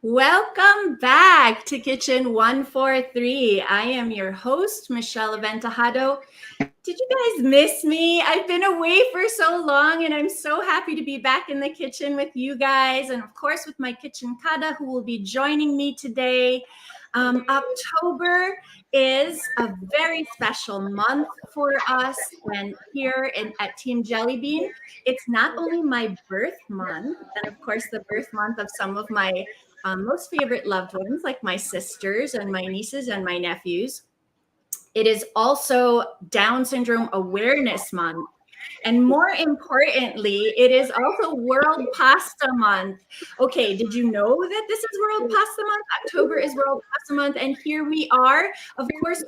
Welcome back to Kitchen 143. I am your host, Michelle Aventajado. Did you guys miss me? I've been away for so long and I'm so happy to be back in the kitchen with you guys and of course with my kitchen kada who will be joining me today. October is a very special month for us and at Team Jellybean, it's not only my birth month and of course the birth month of some of my most favorite loved ones like my sisters and my nieces and my nephews. It is also Down Syndrome Awareness Month. And more importantly, it is also World Pasta Month. Okay, did you know that this is World Pasta Month? October is World Pasta Month, and here we are. Of course,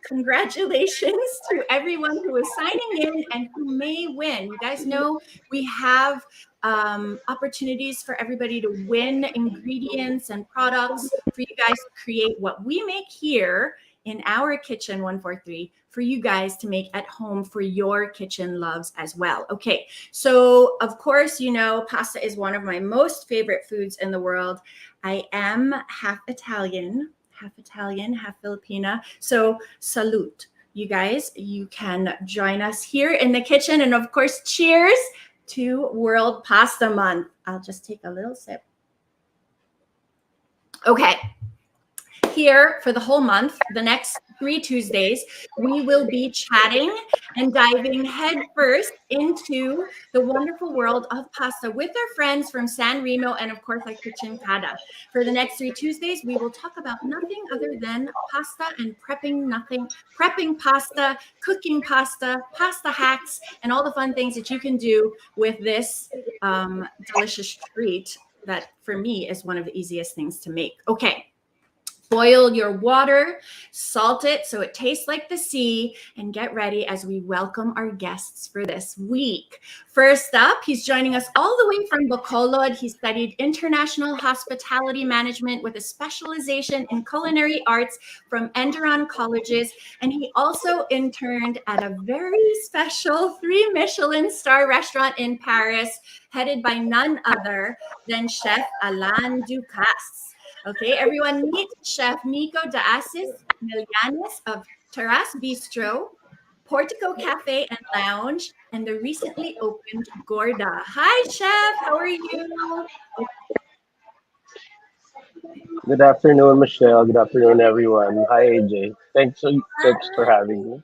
congratulations to everyone who is signing in and who may win. You guys know we have opportunities for everybody to win ingredients and products for you guys to create what we make here in our kitchen 143 for you guys to make at home for your kitchen loves as well. Okay, so of course, you know, pasta is one of my most favorite foods in the world. I am half Italian, half Filipina. So salute. You guys, you can join us here in the kitchen. And of course, cheers to World Pasta Month. I'll just take a little sip. Okay. Here for the whole month, the next 3 Tuesdays, we will be chatting and diving headfirst into the wonderful world of pasta with our friends from San Remo and of course our kitchen kada. For the next 3 Tuesdays, we will talk about nothing other than pasta and prepping pasta, cooking pasta, pasta hacks, and all the fun things that you can do with this delicious treat that for me is one of the easiest things to make. Okay. Boil your water, salt it so it tastes like the sea, and get ready as we welcome our guests for this week. First up, he's joining us all the way from Bacolod. He studied international hospitality management with a specialization in culinary arts from Enderon Colleges, and he also interned at a very special 3 Michelin star restaurant in Paris, headed by none other than Chef Alain Ducasse. Okay, everyone meet Chef Nico de Asis Millanes of Terrasse Bistro, Portico Cafe and Lounge, and the recently opened Gorda. Hi, Chef. How are you? Good afternoon, Michelle. Good afternoon, everyone. Hi, AJ. Thanks for having me.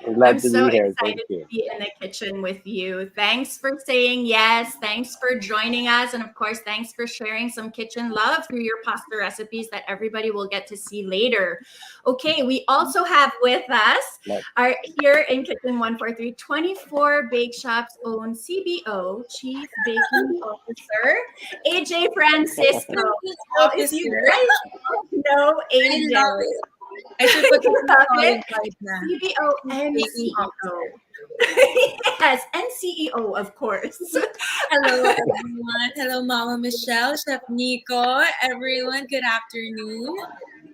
I'm I'm glad to so be here. Thank excited to you. be in the kitchen with you. Thanks for saying yes. Thanks for joining us. And of course, thanks for sharing some kitchen love through your pasta recipes that everybody will get to see later. Okay, we also have with us Like, our here in Kitchen 143, 24 Bake Shop's own CBO, Chief Baking Officer, AJ Francisco. So if you Officer. guys don't know I AJ, love it. I should put it you in love it. college right now. CBO and Baking CEO. officer. Yes, and CEO, of course. Hello, everyone. Hello, Mama Michelle, Chef Nico, everyone. Good afternoon.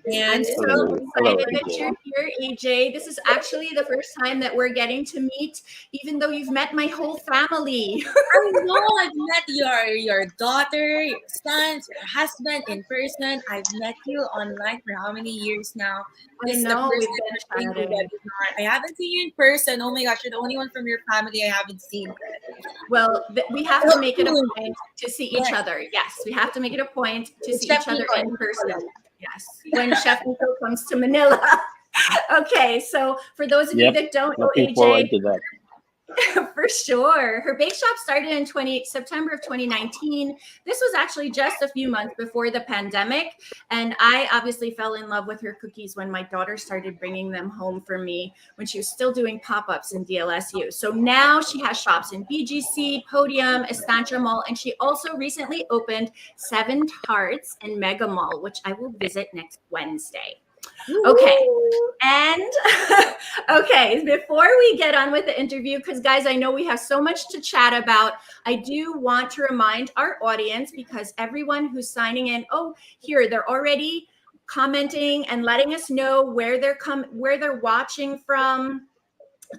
I'm And so hello, excited that you're AJ. here, AJ. This is actually the first time that we're getting to meet, even though you've met my whole family. I know I've met your daughter, your sons, your husband in person. I've met you online for how many years now? I This is the know first we've time been we're doing a chatting. webinar. I haven't seen you in person. Oh my gosh, you're the only one from your family I haven't seen. Well, we have to Oh, make it a point to see each yes, other. Yes, we have to make it a point to it's see Chef each other Nico in and person. Nicola. Yes, when Chef Nico comes to Manila. Okay, so for those of you Yep, that don't know looking AJ, forward to that. for sure. Her bake shop started in September of 2019. This was actually just a few months before the pandemic. And I obviously fell in love with her cookies when my daughter started bringing them home for me when she was still doing pop-ups in DLSU. So now she has shops in BGC, Podium, Estancia Mall, and she also recently opened Seven Tarts and Mega Mall, which I will visit next Wednesday. Okay. Woo-hoo. And okay, before we get on with the interview, because guys, I know we have so much to chat about, I do want to remind our audience because everyone who's signing in, oh, here, they're already commenting and letting us know where they're watching from.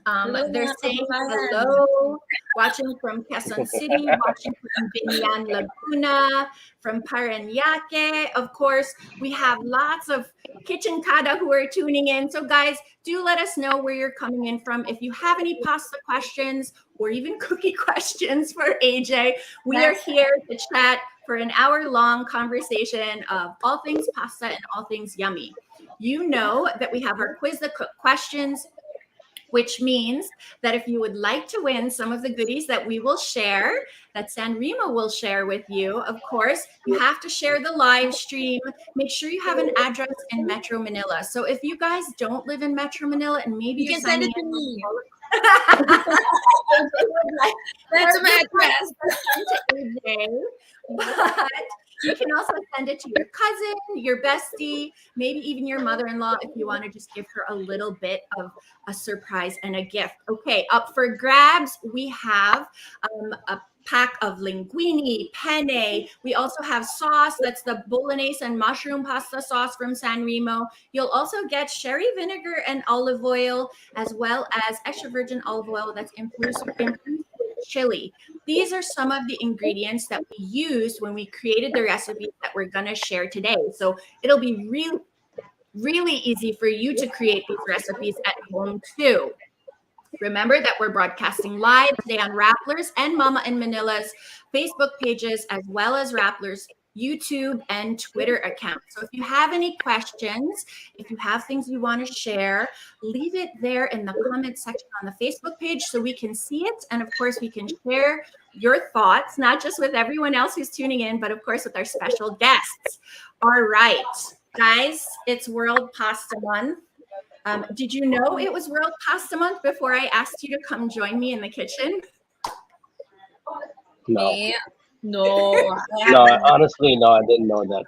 Hello They're mga saying kababayan. hello, watching from Quezon City, watching from Binyan, Laguna, from Parañaque. Of course, we have lots of Kitchen Kada who are tuning in. So, guys, do let us know where you're coming in from. If you have any pasta questions or even cookie questions for AJ, we are Yes. here to chat for an hour-long conversation of all things pasta and all things yummy. You know that we have our quiz the cook questions, which means that if you would like to win some of the goodies that we will share, that San Remo will share with you, of course, you have to share the live stream. Make sure you have an address in Metro Manila. So if you guys don't live in Metro Manila and maybe You you're can send signing it to me. That's Or my just want address. to send to AJ, but you can also send it to your cousin, your bestie, maybe even your mother-in-law if you want to just give her a little bit of a surprise and a gift. Okay, up for grabs, we have a pack of linguine, penne. We also have sauce. That's the bolognese and mushroom pasta sauce from San Remo. You'll also get sherry vinegar and olive oil, as well as extra virgin olive oil that's infused with chili. These are some of the ingredients that we used when we created the recipes that we're going to share today. So it'll be really easy for you to create these recipes at home too. Remember that we're broadcasting live today on Rapplers and Mama in Manila's Facebook pages, as well as Rapplers' YouTube and Twitter accounts. So if you have any questions, if you have things you want to share, leave it there in the comment section on the Facebook page so we can see it. And of course, we can share your thoughts, not just with everyone else who's tuning in, but of course with our special guests. All right, guys, it's World Pasta Month. Did you know it was World Pasta Month before I asked you to come join me in the kitchen? No, Me? No, I no, haven't. honestly, no, I didn't know that.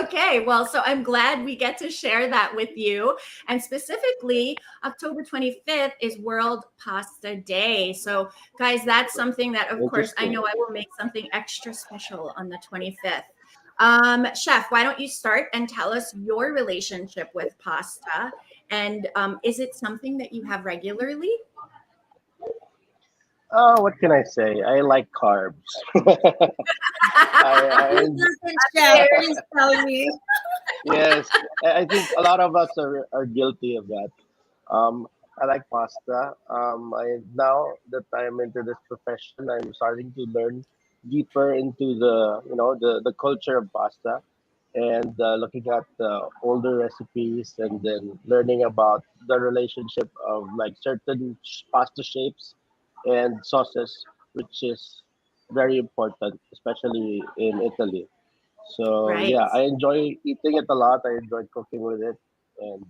Okay, well, so I'm glad we get to share that with you. And specifically, October 25th is World Pasta Day. So, guys, that's something that, of course, I Interesting. know I will make something extra special on the 25th. Chef, why don't you start and tell us your relationship with pasta? And is it something that you have regularly? Oh, what can I say? I like carbs. I Who doesn't, chef? Please tell me. yes, I think a lot of us are guilty of that. I like pasta. I now that I'm into this profession, I'm starting to learn deeper into the culture of pasta, and looking at older recipes, and then learning about the relationship of like certain pasta shapes and sauces, which is very important, especially in Italy. So Right. yeah, I enjoy eating it a lot. I enjoy cooking with it, and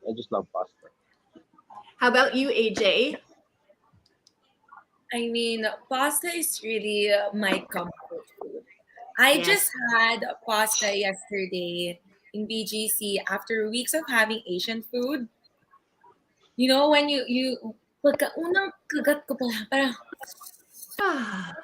I just love pasta. How about you, AJ? I mean, pasta is really my comfort food. I Yes. just had pasta yesterday in BGC after weeks of having Asian food. You know, when pagka unang kagat ko pa lang, parang, Ah,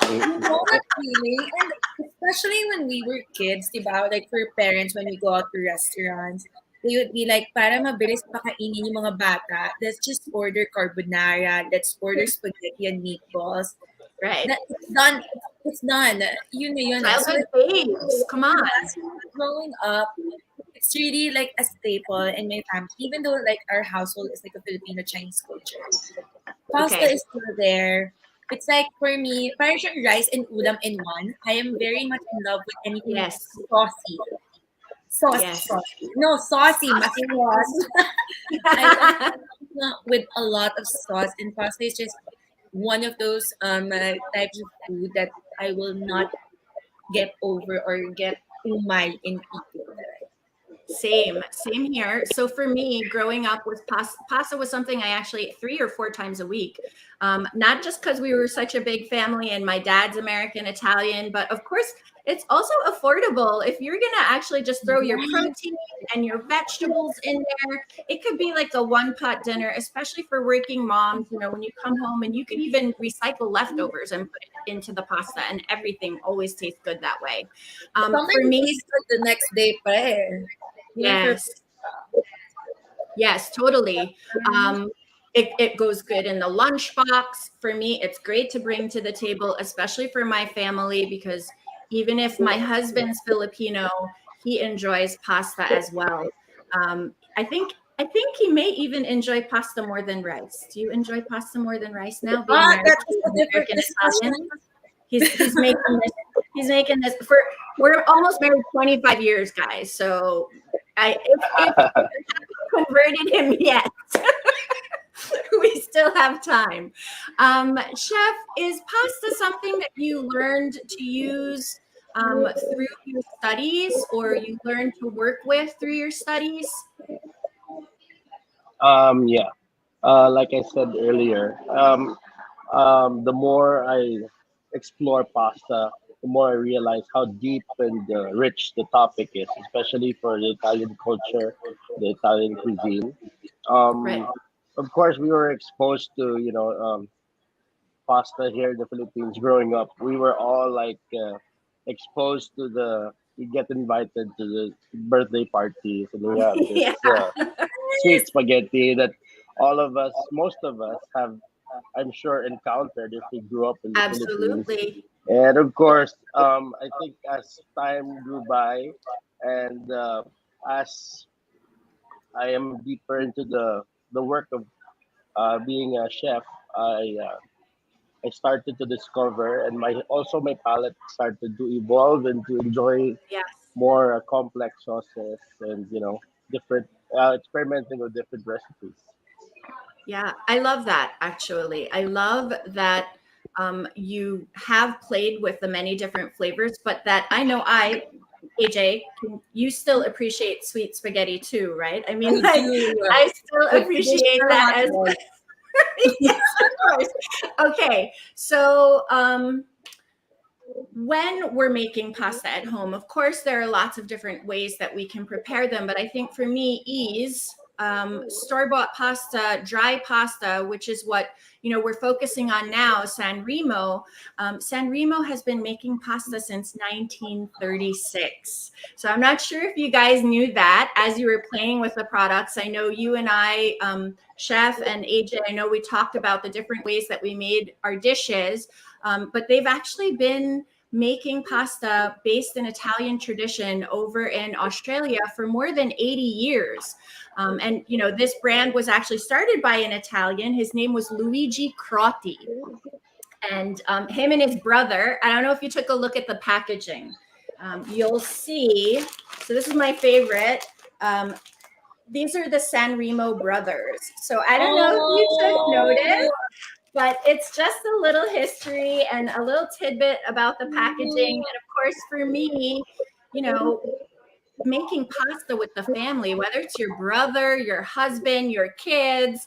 you know that feeling? And especially when we were kids, diba? Like for parents, when we go out to restaurants, they would be like, para mabilis pakainin yung mga bata, let's just order carbonara, let's order spaghetti and meatballs. right. That it's done. It's done. Yun na yun. So Childhood babes. Come on. as we were growing up, it's really like a staple in my family. Even though like our household is like a Filipino Chinese culture, pasta Okay. is still there. It's like for me, parang siyang rice and ulam in one. I am very much in love with anything Yes. saucy. Yes. Saucy. No, saucy, mas sauce. I'm with a lot of sauce, and pasta is just one of those types of food that I will not get over or get umay in eating. Same here. So for me, growing up with pasta was something I actually ate 3 or 4 times a week. Not just because we were such a big family and my dad's American Italian, but of course it's also affordable. If you're gonna actually just throw your Right. protein and your vegetables in there, it could be like a one pot dinner, especially for working moms. You know, when you come home and you could even recycle leftovers and put it into the pasta, and everything always tastes good that way. For Sometimes it me, tastes good the next day pa eh. Even for yes. Yes, totally. Um, it goes good in the lunchbox. For me, it's great to bring to the table, especially for my family, because even if my husband's Filipino, he enjoys pasta as well. I think he may even enjoy pasta more than rice. Do you enjoy pasta more than rice now, being Ah, married that to is a an different American discussion. Italian? He's making this. He's making this for. We're almost married 25 years, guys. So if you haven't converted him yet, we still have time. Chef, is pasta something that you learned to use through your studies, or you learned to work with through your studies? Yeah. Like I said earlier, the more I explore pasta, the more I realize how deep and rich the topic is, especially for the Italian culture, the Italian cuisine. Right. Um, of course, we were exposed to pasta here in the Philippines growing up. We were all like exposed to the. We get invited to the birthday parties, and we have this Yeah, sweet spaghetti that all of us, most of us, have, I'm sure, encountered if we grew up in the Philippines. absolutely. And of course, I think as time grew by, and as I am deeper into the work of being a chef, I started to discover, and my also my palate started to evolve and to enjoy Yes. more complex sauces and different experimenting with different recipes. Yeah, I love that actually. I love that you have played with the many different flavors, but that I know AJ, you still appreciate sweet spaghetti too, right? I I mean, like, do. I still With appreciate traditional that hot as dog. yes, of course. Okay, so when we're making pasta at home, of course, there are lots of different ways that we can prepare them. But I think for me, ease, store-bought pasta, dry pasta, which is what we're focusing on now, San Remo. San Remo has been making pasta since 1936. So I'm not sure if you guys knew that as you were playing with the products. I know you and I, Chef and AJ, I know we talked about the different ways that we made our dishes, but they've actually been making pasta based in Italian tradition over in Australia for more than 80 years. And this brand was actually started by an Italian. His name was Luigi Crotti. And him and his brother, I don't know if you took a look at the packaging. You'll see. So this is my favorite. These are the San Remo brothers. So I don't know if you took notice, Oh, but it's just a little history and a little tidbit about the packaging. And of course, for me, you know, making pasta with the family, whether it's your brother, your husband, your kids,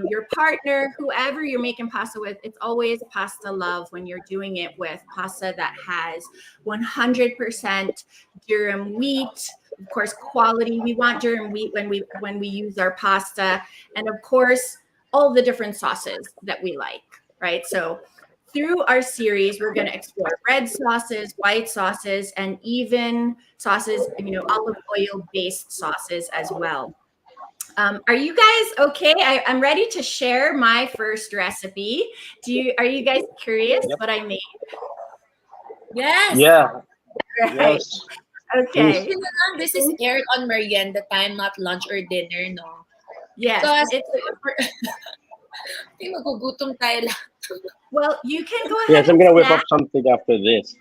your partner, whoever you're making pasta with, it's always pasta love when you're doing it with pasta that has 100% durum wheat. Of course, quality. We want durum wheat when we use our pasta, and of course, all the different sauces that we like. Right. So through our series, we're going to explore red sauces, white sauces, and even sauces, olive oil based sauces as well. Are you guys okay? I'm ready to share my first recipe. Are you guys curious Yep. what I made? yes. Yeah. Right. Yes. Please. Okay. You know, this is aired on merienda time, not lunch or dinner, no? Yes. Because, ay, magugutom tayo lahat. Well, you can go ahead Yes, I'm and gonna whip snack. up something after this.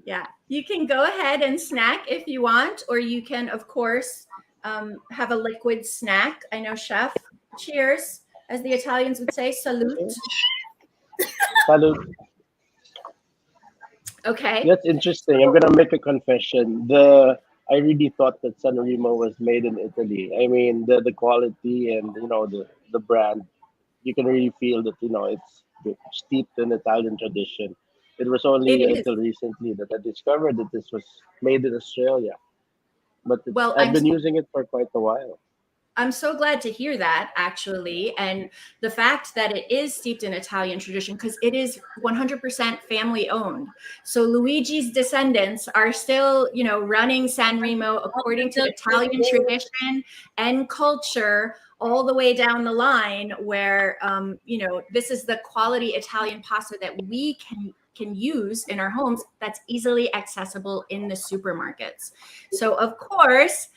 Yeah, you can go ahead and snack if you want, or you can, of course, have a liquid snack. I know, chef. Cheers, as the Italians would say, salute. Salud. Okay. That's interesting. I'm gonna make a confession. The I really thought that Sanremo was made in Italy. I mean, the quality and the brand, you can really feel that it's steeped in Italian tradition. It was It only is. until recently that I discovered that this was made in Australia, but Well, I've been using it for quite a while. I'm so glad to hear that, actually. And the fact that it is steeped in Italian tradition, because it is 100% family owned. So Luigi's descendants are still, running San Remo according to Italian tradition and culture all the way down the line, where, this is the quality Italian pasta that we can use in our homes that's easily accessible in the supermarkets. So, of course,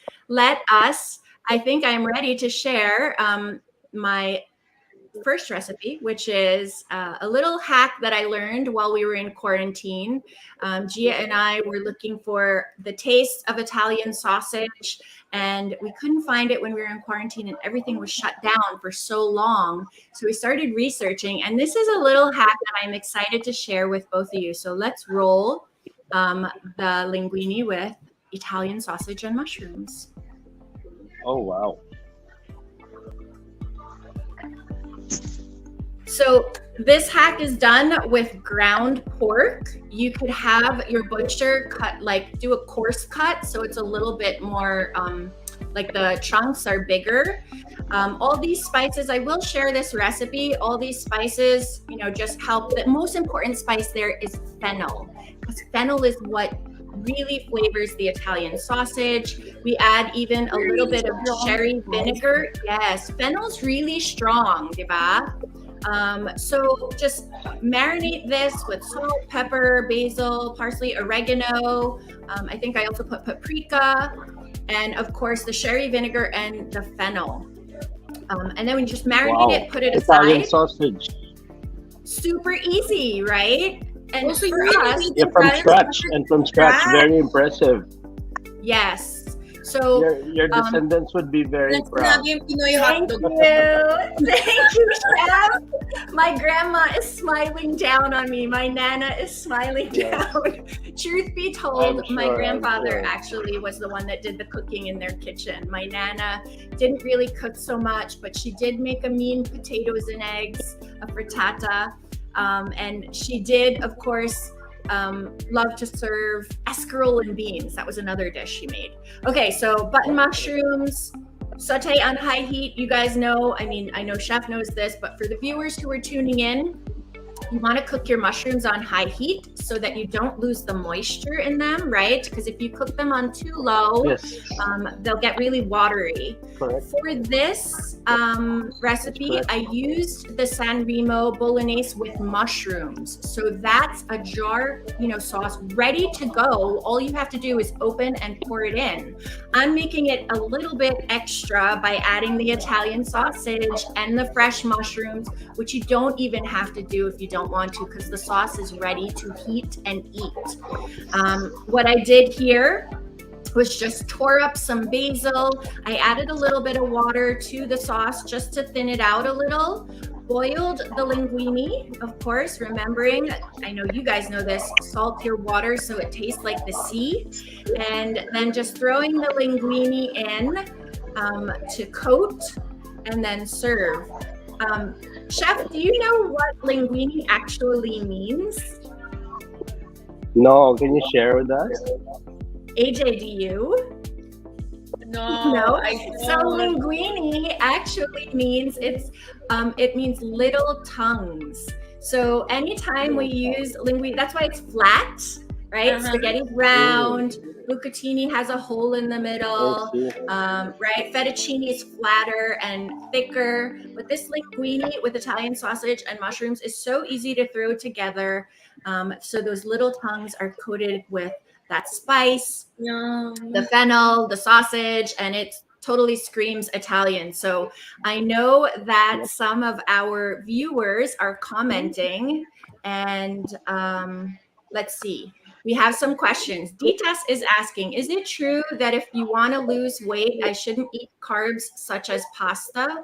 I think I'm ready to share my first recipe, which is a little hack that I learned while we were in quarantine. Gia and I were looking for the taste of Italian sausage, and we couldn't find it when we were in quarantine, and everything was shut down for so long. So we started researching, and this is a little hack that I'm excited to share with both of you. So let's roll the linguine with Italian sausage and mushrooms. Oh wow. So this hack is done with ground pork. You could have your butcher do a coarse cut, so it's a little bit more like the chunks are bigger. All these spices, I will share this recipe. All these spices, just help. The most important spice there is fennel, because fennel is what really flavors the Italian sausage. We add even a little bit of sherry vinegar. Yes, fennel's really strong, diba? So just marinate this with salt, pepper, basil, parsley, oregano. I think I also put paprika, and of course the sherry vinegar and the fennel. And then we just marinate it, put it Italian aside. sausage. Super easy, right? And Also, for you us, really Yeah, from scratch. Very impressive. yes. So Your descendants would be very proud. Sinabi yung Pinoy thank hotdog. you. Thank you, Chef. My grandma is smiling down on me. My Nana is smiling down. Truth be told, my grandfather actually was the one that did the cooking in their kitchen. My Nana didn't really cook so much, but she did make a mean potatoes and eggs, a frittata. And she did, of course, love to serve escarole and beans. That was another dish she made. Okay, so button mushrooms, saute on high heat. You guys know, I know Chef knows this, but for the viewers who are tuning in, you want to cook your mushrooms on high heat so that you don't lose the moisture in them, right? Because if you cook them on too low, they'll get really watery. Correct. For this recipe, I used the San Remo bolognese with mushrooms. So that's a jar, sauce ready to go. All you have to do is open and pour it in. I'm making it a little bit extra by adding the Italian sausage and the fresh mushrooms, which you don't even have to do if you don't want to, because the sauce is ready to heat and eat. What I did here was just tore up some basil. I added a little bit of water to the sauce just to thin it out a little. Boiled the linguine, of course, remembering, I know you guys know this, salt your water so it tastes like the sea. And then just throwing the linguine in to coat and then serve. Chef, do you know what linguine actually means? No, can you share with us? AJ, do you? No. So linguine actually means it means little tongues. So anytime we use linguine, that's why it's flat, right? Spaghetti's round. Bucatini has a hole in the middle, right? Fettuccine is flatter and thicker, but this linguine with Italian sausage and mushrooms is so easy to throw together. So those little tongues are coated with that spice, the fennel, the sausage, and it totally screams Italian. So I know that some of our viewers are commenting, and let's see. We have some questions. Ditas is asking, is it true that if you want to lose weight, I shouldn't eat carbs such as pasta?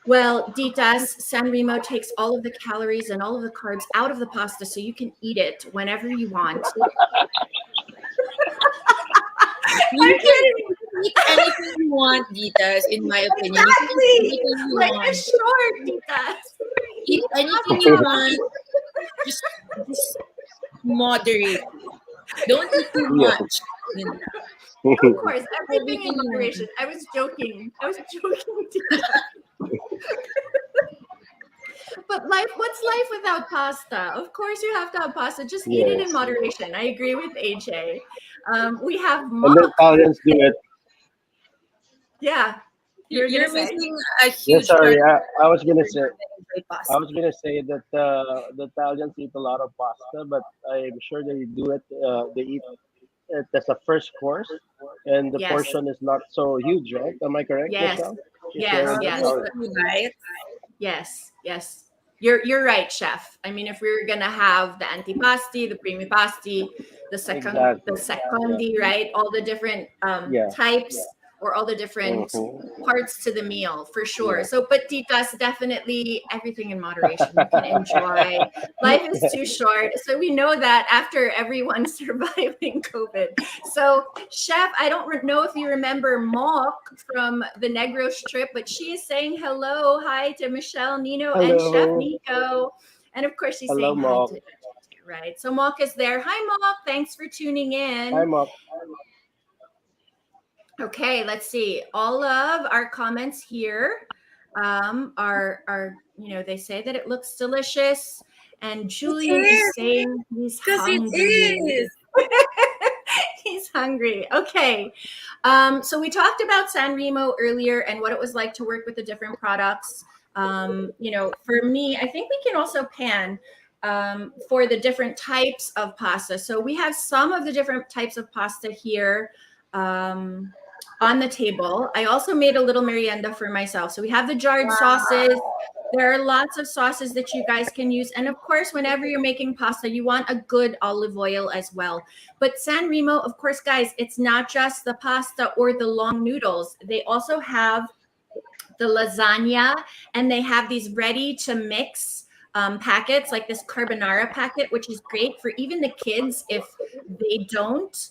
Well, Ditas, San Remo takes all of the calories and all of the carbs out of the pasta so you can eat it whenever you want. You can eat anything you want, Ditas, in my opinion. Exactly. Like a short, Ditas. Eat anything you want. Just moderate. Don't eat too much. Of course, everything in Everything in moderation. I was joking. Tita. But what's life without pasta? Of course, you have to have pasta. Just eat it in Yes. moderation. I agree with AJ. We have And the mock. Italians do it. Yeah, you're gonna You're say missing a Yeah, huge part sorry. of I was gonna the say enjoy I pasta. was gonna say that the Italians eat a lot of pasta, but I'm sure they do it. They eat it as a first course, and the yes, portion is not so huge, right? Am I correct, yes, Michelle? Is yes, there? yes, Oh, 2 bites. yes. You're right, chef. I mean, if we're gonna have the antipasti, the primi pasti, the exactly. Yeah. secondi, right? All the different Yeah. types or all the different Mm-hmm. parts to the meal for sure. Yeah. So, but titas, definitely everything in moderation. You can enjoy. Life is too short, so we know that after everyone surviving COVID. So, chef, I don't know if you remember Mock from the Negros trip, but she is saying hello, hi to Michelle, Nino, and Chef Hello. Nico, and of course she's Hello, saying hi Mom. to right. So Mock is there. Hi, Mock. Thanks for tuning Hi, in. Mom. Okay, let's see. All of our comments here are they say that it looks delicious, and It Julian is is, saying he's because it hungry. is. He's hungry. Okay. So we talked about San Remo earlier and what it was like to work with the different products. For me, I think we can also pan for the different types of pasta. So we have some of the different types of pasta here. On the table. I also made a little merienda for myself. So we have the jarred sauces. There are lots of sauces that you guys can use. And of course, whenever you're making pasta, you want a good olive oil as well. But San Remo, of course, guys, it's not just the pasta or the long noodles. They also have the lasagna, and they have these ready to mix packets like this carbonara packet, which is great for even the kids if they don't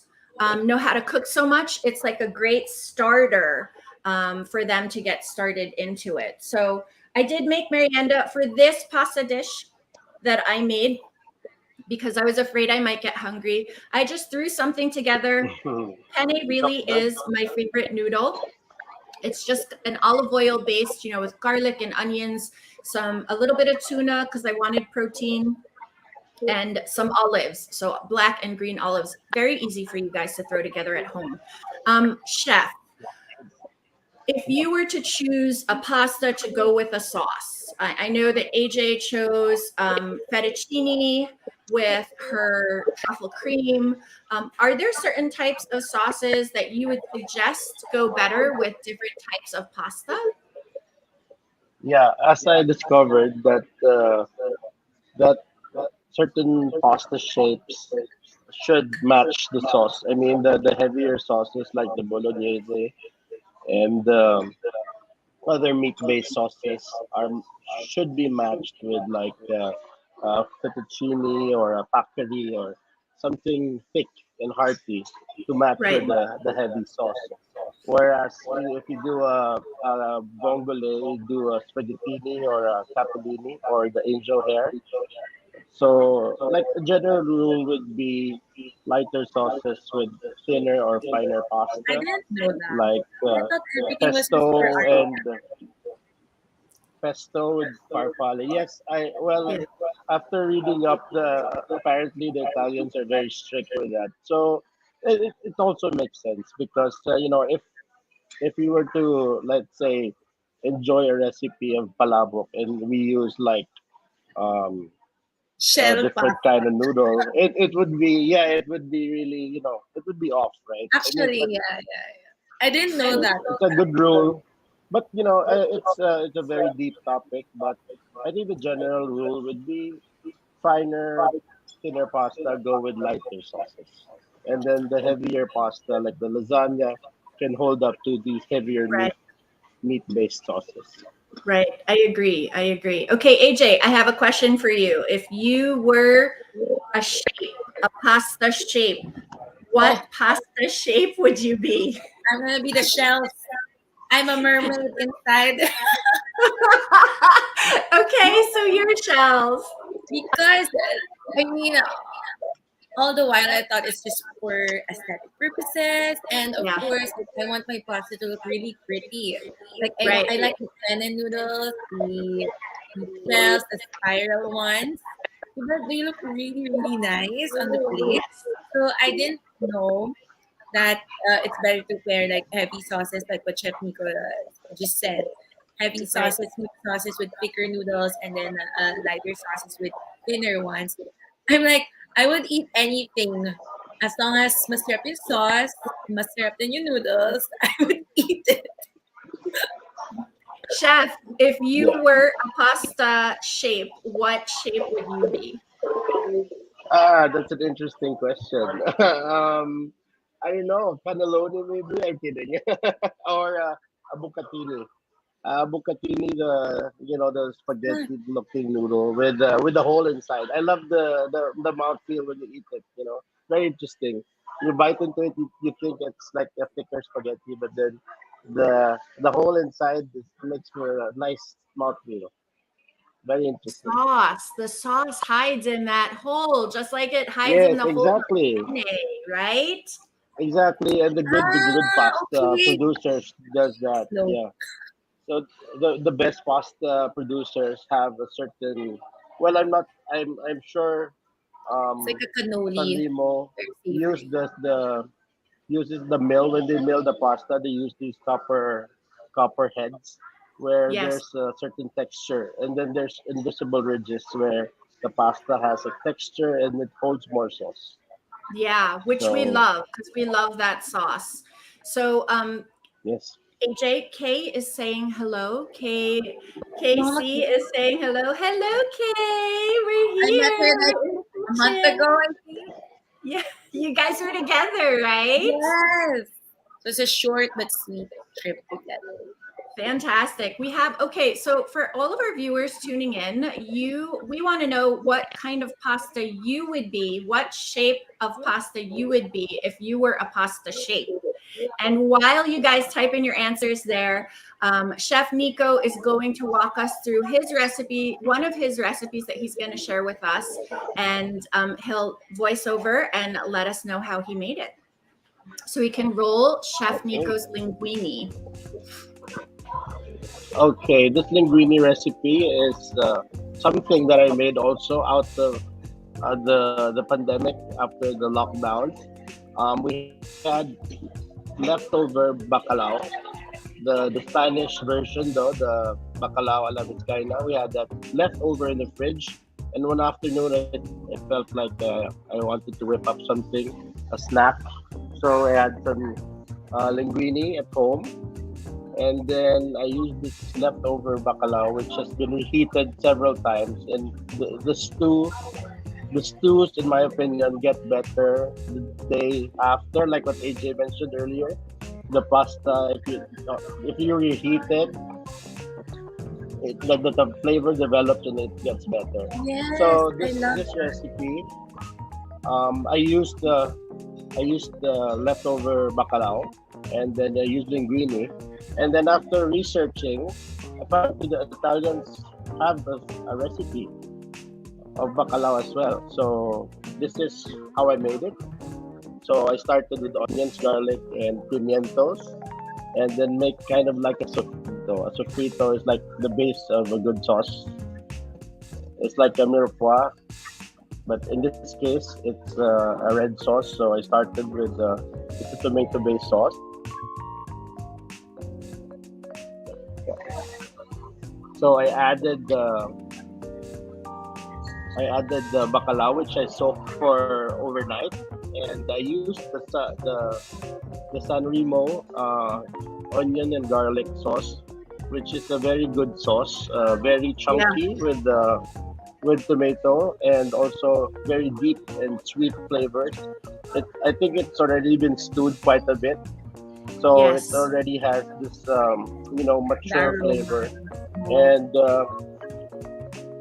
know how to cook so much. It's like a great starter for them to get started into it. So I did make merienda for this pasta dish that I made because I was afraid I might get hungry. I just threw something together. Penne really Sounds good. is my favorite noodle. It's just an olive oil based, with garlic and onions, a little bit of tuna because I wanted protein, and some olives. So black and green olives. Very easy for you guys to throw together at home. Chef, if you were to choose a pasta to go with a sauce, I know that AJ chose fettuccine with her truffle cream. Are there certain types of sauces that you would suggest go better with different types of pasta? Yeah, as I discovered that certain pasta shapes should match the sauce. I mean, the heavier sauces like the bolognese and other meat-based sauces are should be matched with like fettuccine or a paccheri or something thick and hearty to match Right. with the heavy sauce. Whereas if you do a vongole, you do a spaghettini or a capellini or the angel hair. So, like a general rule would be lighter sauces with thinner or finer I pasta, didn't know that. like I thought everything was just for pesto art. and pesto with farfalle. Yes, I well Yeah. after reading up the apparently the Italians are very strict with that. So it also makes sense because if we were to let's say enjoy a recipe of palabok and we use like um a Shell different pasta. kind of noodle, it would be yeah it would be really it would be off, right? I mean, Actually, but yeah, yeah, yeah. I didn't know And that. it's a good rule, but it's a very deep topic. But I think the general rule would be finer, thinner pasta go with lighter sauces, and then the heavier pasta like the lasagna can hold up to the heavier right. meat based sauces. Right. I agree. I agree. Okay, AJ, I have a question for you. If you were a shape, a pasta shape, what Oh, pasta shape would you be? I'm gonna be the shells. I'm a mermaid inside Okay, so your shells. because I mean, all the while I thought it's just for aesthetic purposes, and of Yeah. course, like, I want my pasta to look really pretty. Like Right. I like the penne noodles, the shells, the spiral ones. But they look really, really nice on the plate. So I didn't know that it's better to pair like heavy sauces, like what Chef Nico just said. Heavy Right. sauces, mixed sauces with thicker noodles, and then lighter sauces with thinner ones. I'm like, I would eat anything as long as masarap yung sauce, masarap din yung noodles. I would eat it. Chef, if you Yeah. were a pasta shape, what shape would you be? That's an interesting question. I don't know, cannelloni maybe. I'm kidding. Or a bucatini. Bucatini, the spaghetti looking noodle with the hole inside. I love the mouthfeel when you eat it. Very interesting. You bite into it, you think it's like a thicker spaghetti, but then the hole inside makes for a nice mouthfeel. Very interesting. Sauce. The sauce hides in that hole, just like it hides in Yes, the hole of exactly. penne, right? Exactly, and the good pasta Okay. producers does that. Slow. Yeah. So the best pasta producers have a certain. Well, I'm sure. It's like Um, a cannoli. Sanremo Very use savory. the uses the mill when they mill the pasta. They use these copper heads where Yes. there's a certain texture, and then there's invisible ridges where the pasta has a texture and it holds more sauce. Yeah, which we So love because we love that sauce. So yes. AJ K is saying hello. Mama, KC is saying hello. Hello, Kay. We're I met her here. like We're in a the month kitchen. ago, I think. Yeah, you guys were together, right? Yes. So it's a short but sweet trip together. Fantastic. We have okay, so for all of our viewers tuning in, we want to know what kind of pasta you would be, what shape of pasta you would be if you were a pasta shape. And while you guys type in your answers there, Chef Nico is going to walk us through his recipe, one of his recipes that he's going to share with us, and he'll voice over and let us know how he made it. So we can roll Chef Okay. Nico's linguine. Okay, this linguine recipe is something that I made also out of the pandemic after the lockdowns. We had leftover bacalao, the Spanish version though, the bacalao a la vizcaína. We had that left over in the fridge, and one afternoon it felt like I wanted to whip up something, a snack. So I had some linguine at home, and then I used this leftover bacalao, which has been reheated several times. And the stews, in my opinion, get better the day after, like what AJ mentioned earlier. The pasta, if you reheat it, the flavor develops and it gets better. Yes, So I love this that. recipe, I used the leftover bacalao, and then I used linguine, and then after researching, apparently the Italians have a recipe of bacalao as well. So this is how I made it. So I started with onions, garlic, and pimientos, and then make kind of like a sofrito. A sofrito is like the base of a good sauce. It's like a mirepoix, but in this case, it's a red sauce. So I started with it's a tomato-based sauce. So I added the bacalao, which I soaked for overnight, and I used the Sanremo onion and garlic sauce, which is a very good sauce, very Yeah. chunky with tomato, and also very deep and sweet flavors. I think it's already been stewed quite a bit, so it Yes. already has this The mature aroma. flavor. And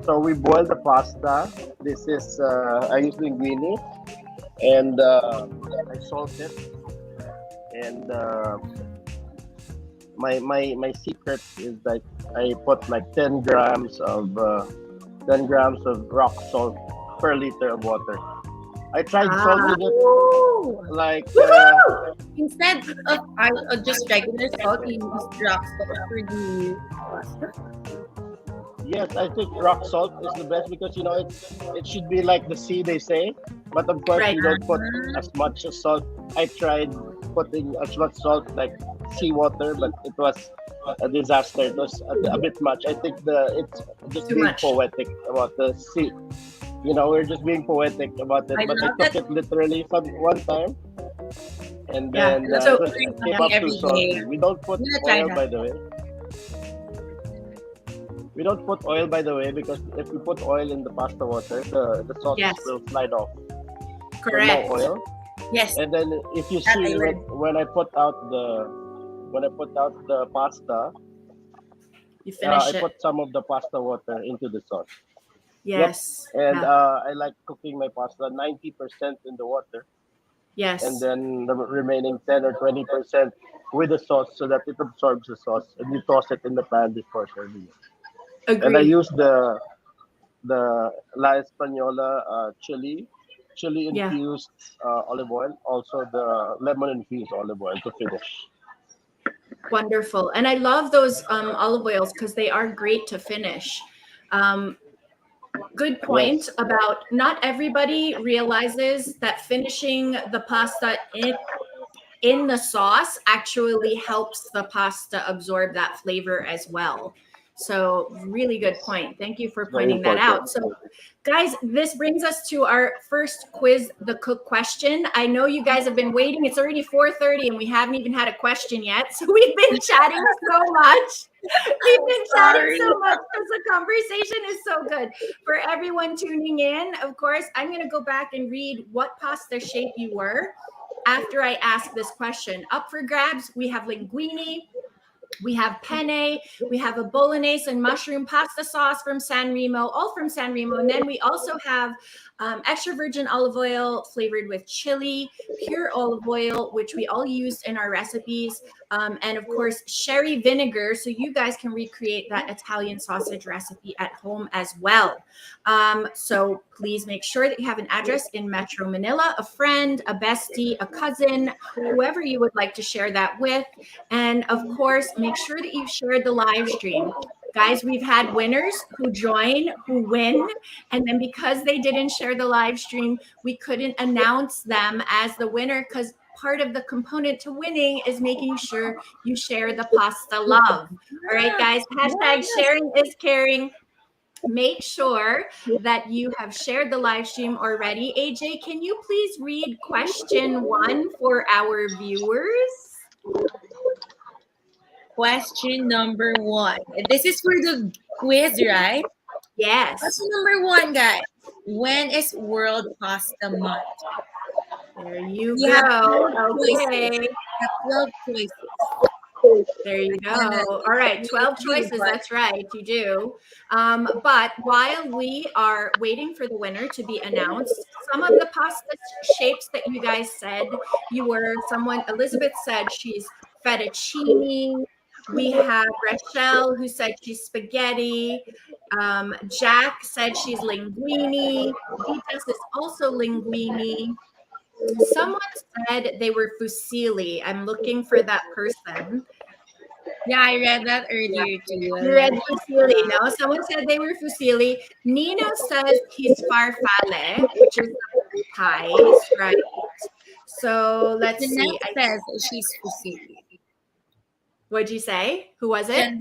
so we boil the pasta. This is I use linguine, and I salt it. And my secret is like I put like 10 grams of rock salt per liter of water. I tried salting it Oh. like Instead of just regular salt, you use rock salt for the pasta. yes, I think rock salt is the best because it should be like the sea they say, but of course Right. we don't put as much as salt. I tried putting as much salt like seawater, but it was a disaster. It was a bit much. I think it's just Too being much. poetic about the sea. We're just being poetic about it. I But I love took that. it literally one time, and Yeah. then I love it So was trying came something up too every day. salty. We don't put I'm gonna try oil, that. by the way. We don't put oil, by the way, because if we put oil in the pasta water, the sauce yes, will slide off. So no correct. oil. Yes, And then if you that I see learned. when I put out the pasta, You I finish it. put some of the pasta water into the sauce. Yep. Yes. And Yeah. I like cooking my pasta 90% in the water, and Yes. then the remaining 10 or 20% with the sauce, so that it absorbs the sauce, and you toss it in the pan before serving it. And I Agree. use the La Española chili Yeah. infused olive oil, also the lemon infused olive oil to finish. Wonderful. And I love those olive oils because they are great to finish. Um, good point Yes, about not everybody realizes that finishing the pasta in the sauce actually helps the pasta absorb that flavor as well. So, really good point. Thank you for it's very pointing that important. out. So, guys, this brings us to our first quiz, the cook question. I know you guys have been waiting. It's already 4:30 and we haven't even had a question yet. So, we've been chatting so much. We've been chatting Sorry. so much because the conversation is so good. For everyone tuning in, of course, I'm going to go back and read what pasta shape you were after I ask this question. Up for grabs, we have linguine, we have penne, we have a bolognese and mushroom pasta sauce from San Remo, all from San Remo. And then we also have extra virgin olive oil flavored with chili, pure olive oil, which we all use in our recipes. And of course, sherry vinegar. So you guys can recreate that Italian sausage recipe at home as well. So please make sure that you have an address in Metro Manila, a friend, a bestie, a cousin, whoever you would like to share that with. And of course, make sure that you've shared the live stream. Guys, we've had winners who join, who win. And then because they didn't share the live stream, we couldn't announce them as the winner because part of the component to winning is making sure you share the pasta love. All right, guys, hashtag Yes. sharing is caring. Make sure that you have shared the live stream already. AJ, can you please read question 1 for our viewers? Question number 1. This is for the quiz, right? Yes. Question number 1, guys. When is World Pasta Month? There you We have go. 12 choices. Okay. We have 12 choices. There you go. And All right. 12 you, choices. but That's right. You do. But while we are waiting for the winner to be announced, some of the pasta shapes that you guys said you were, Elizabeth said she's fettuccine. We have Rachel who said she's spaghetti. Jack said she's linguine. Vitas is also linguine. Someone said they were fusilli. I'm looking for that person. yeah, I read that Yeah. earlier too. You read fusilli, no? Someone said they were fusilli. Nino says he's farfalle, which is the pies, right? So let's see. Jeanette says she's fusilli. What'd you say? Who was it?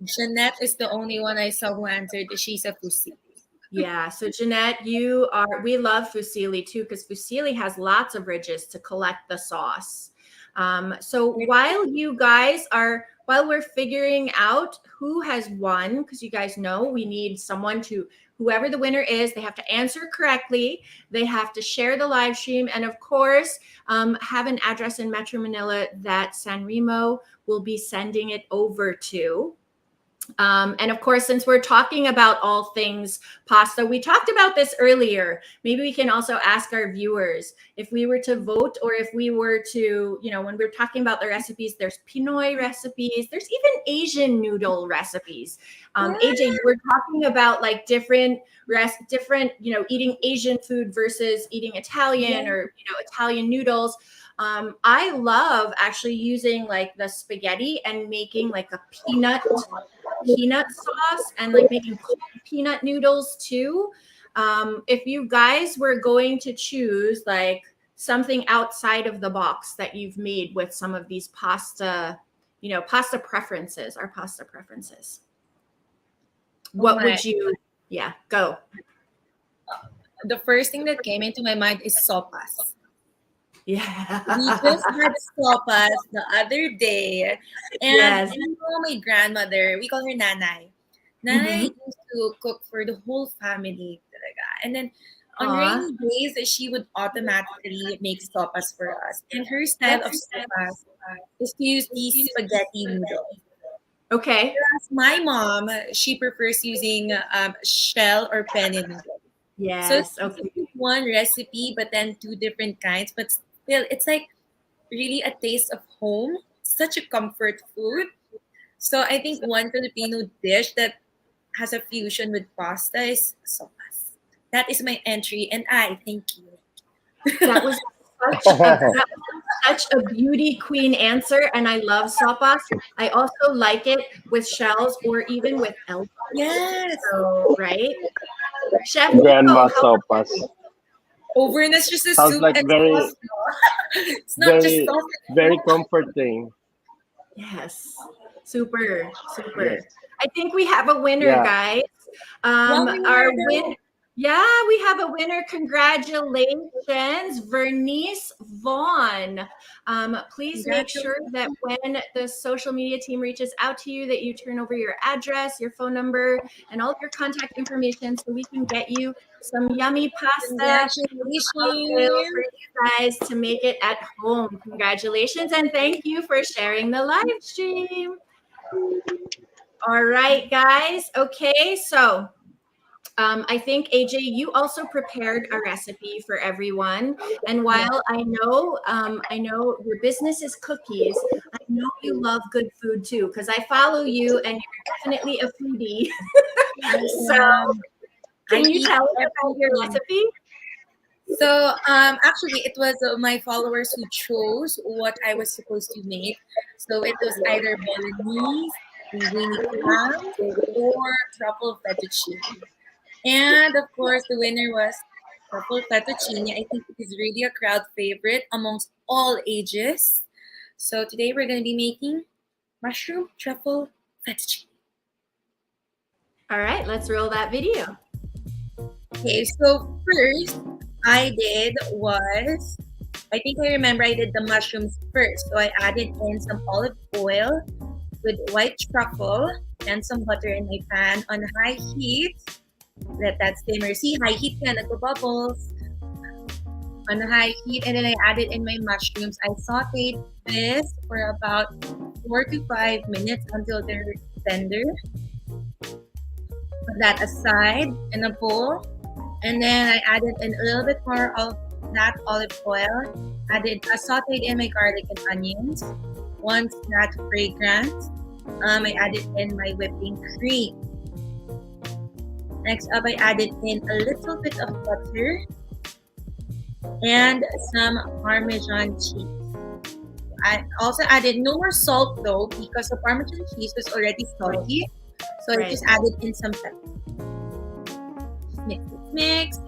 Jeanette is the only one I saw who answered that she's a fusilli. Yeah. So Jeanette, we love fusilli too, because fusilli has lots of ridges to collect the sauce. So while we're figuring out who has won, because you guys know we need someone whoever the winner is, they have to answer correctly. They have to share the live stream. And of course, have an address in Metro Manila that San Remo will be sending it over to. And of course, since we're talking about all things pasta, we talked about this earlier. Maybe we can also ask our viewers if we were to vote, or if we were to, when we're talking about the recipes, there's Pinoy recipes, there's even Asian noodle recipes. AJ, you were talking about like different, eating Asian food versus eating Italian, or, Italian noodles. I love actually using like the spaghetti and making like a peanut sauce, and like making peanut noodles too. If you guys were going to choose like something outside of the box that you've made with some of these pasta preferences, what would you, go. The first thing that came into my mind is sopas. Yeah. We just had sopas the other day. And my grandmother, we call her Nanay. Nanay used to cook for the whole family. Talaga. And then on rainy days, she would automatically make sopas for us. And her style of sopas is to use these spaghetti noodles. Okay. Whereas my mom, she prefers using shell or penne noodles. Yes. So it's one recipe, but then two different kinds. But still, it's like really a taste of home. Such a comfort food. So I think one Filipino dish that has a fusion with pasta is sopas. That is my entry, and I thank you. That was such a beauty queen answer, and I love sopas. I also like it with shells or even with elbows. Yes. So, right? Chef Grandma Nico, sopas. Over and it's just a Sounds soup like and very, sauce. It's not just sauce. very comforting. Yes. Super. Yes. I think we have a winner, guys. We have a winner. Congratulations, Vernice Vaughn. Please make sure that when the social media team reaches out to you, that you turn over your address, your phone number, and all of your contact information so we can get you some yummy pasta for you guys to make it at home. Congratulations, and thank you for sharing the live stream. All right, guys. Okay, so I think AJ, you also prepared a recipe for everyone. And while I know your business is cookies, I know you love good food too, because I follow you and you're definitely a foodie. So can you tell us about your recipe? So actually, it was my followers who chose what I was supposed to make. So it was either bolognese, linguine, or truffle fettuccine. And of course, the winner was truffle fettuccine. I think it is really a crowd favorite amongst all ages. So today we're going to be making mushroom truffle fettuccine. All right, let's roll that video. Okay, so first I did was, I think I remember I did the mushrooms first. So I added in some olive oil with white truffle and some butter in my pan on high heat. Let that simmer. See, high heat na, nagpo-bubbles. On high heat, and then I added in my mushrooms. I sauteed this for about 4 to 5 minutes until they're tender. Put that aside in a bowl. And then I added in a little bit more of that olive oil. I sauteed in my garlic and onions. Once that's fragrant, I added in my whipping cream. Next up, I added in a little bit of butter and some Parmesan cheese. I also added no more salt though, because the Parmesan cheese was already salty. So I just added in some pepper. Mix.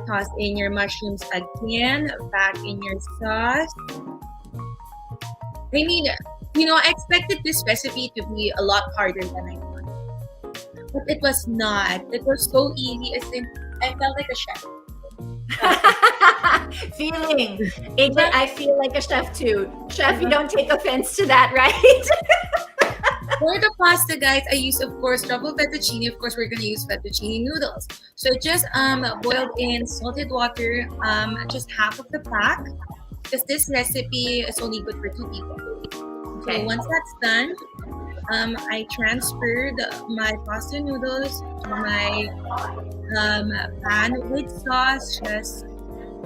Toss in your mushrooms again, back in your sauce. I mean, I expected this recipe to be a lot harder than I thought. But it was not. It was so easy. I felt like a chef. AJ, I feel like a chef too. Chef, you don't take offense to that, right? For the pasta, guys, I use, of course, truffle fettuccine. Of course, we're going to use fettuccine noodles. So just boiled in salted water, just half of the pack. Because this recipe is only good for 2 people. Okay. So once that's done, I transferred my pasta noodles to my pan with sauce. Just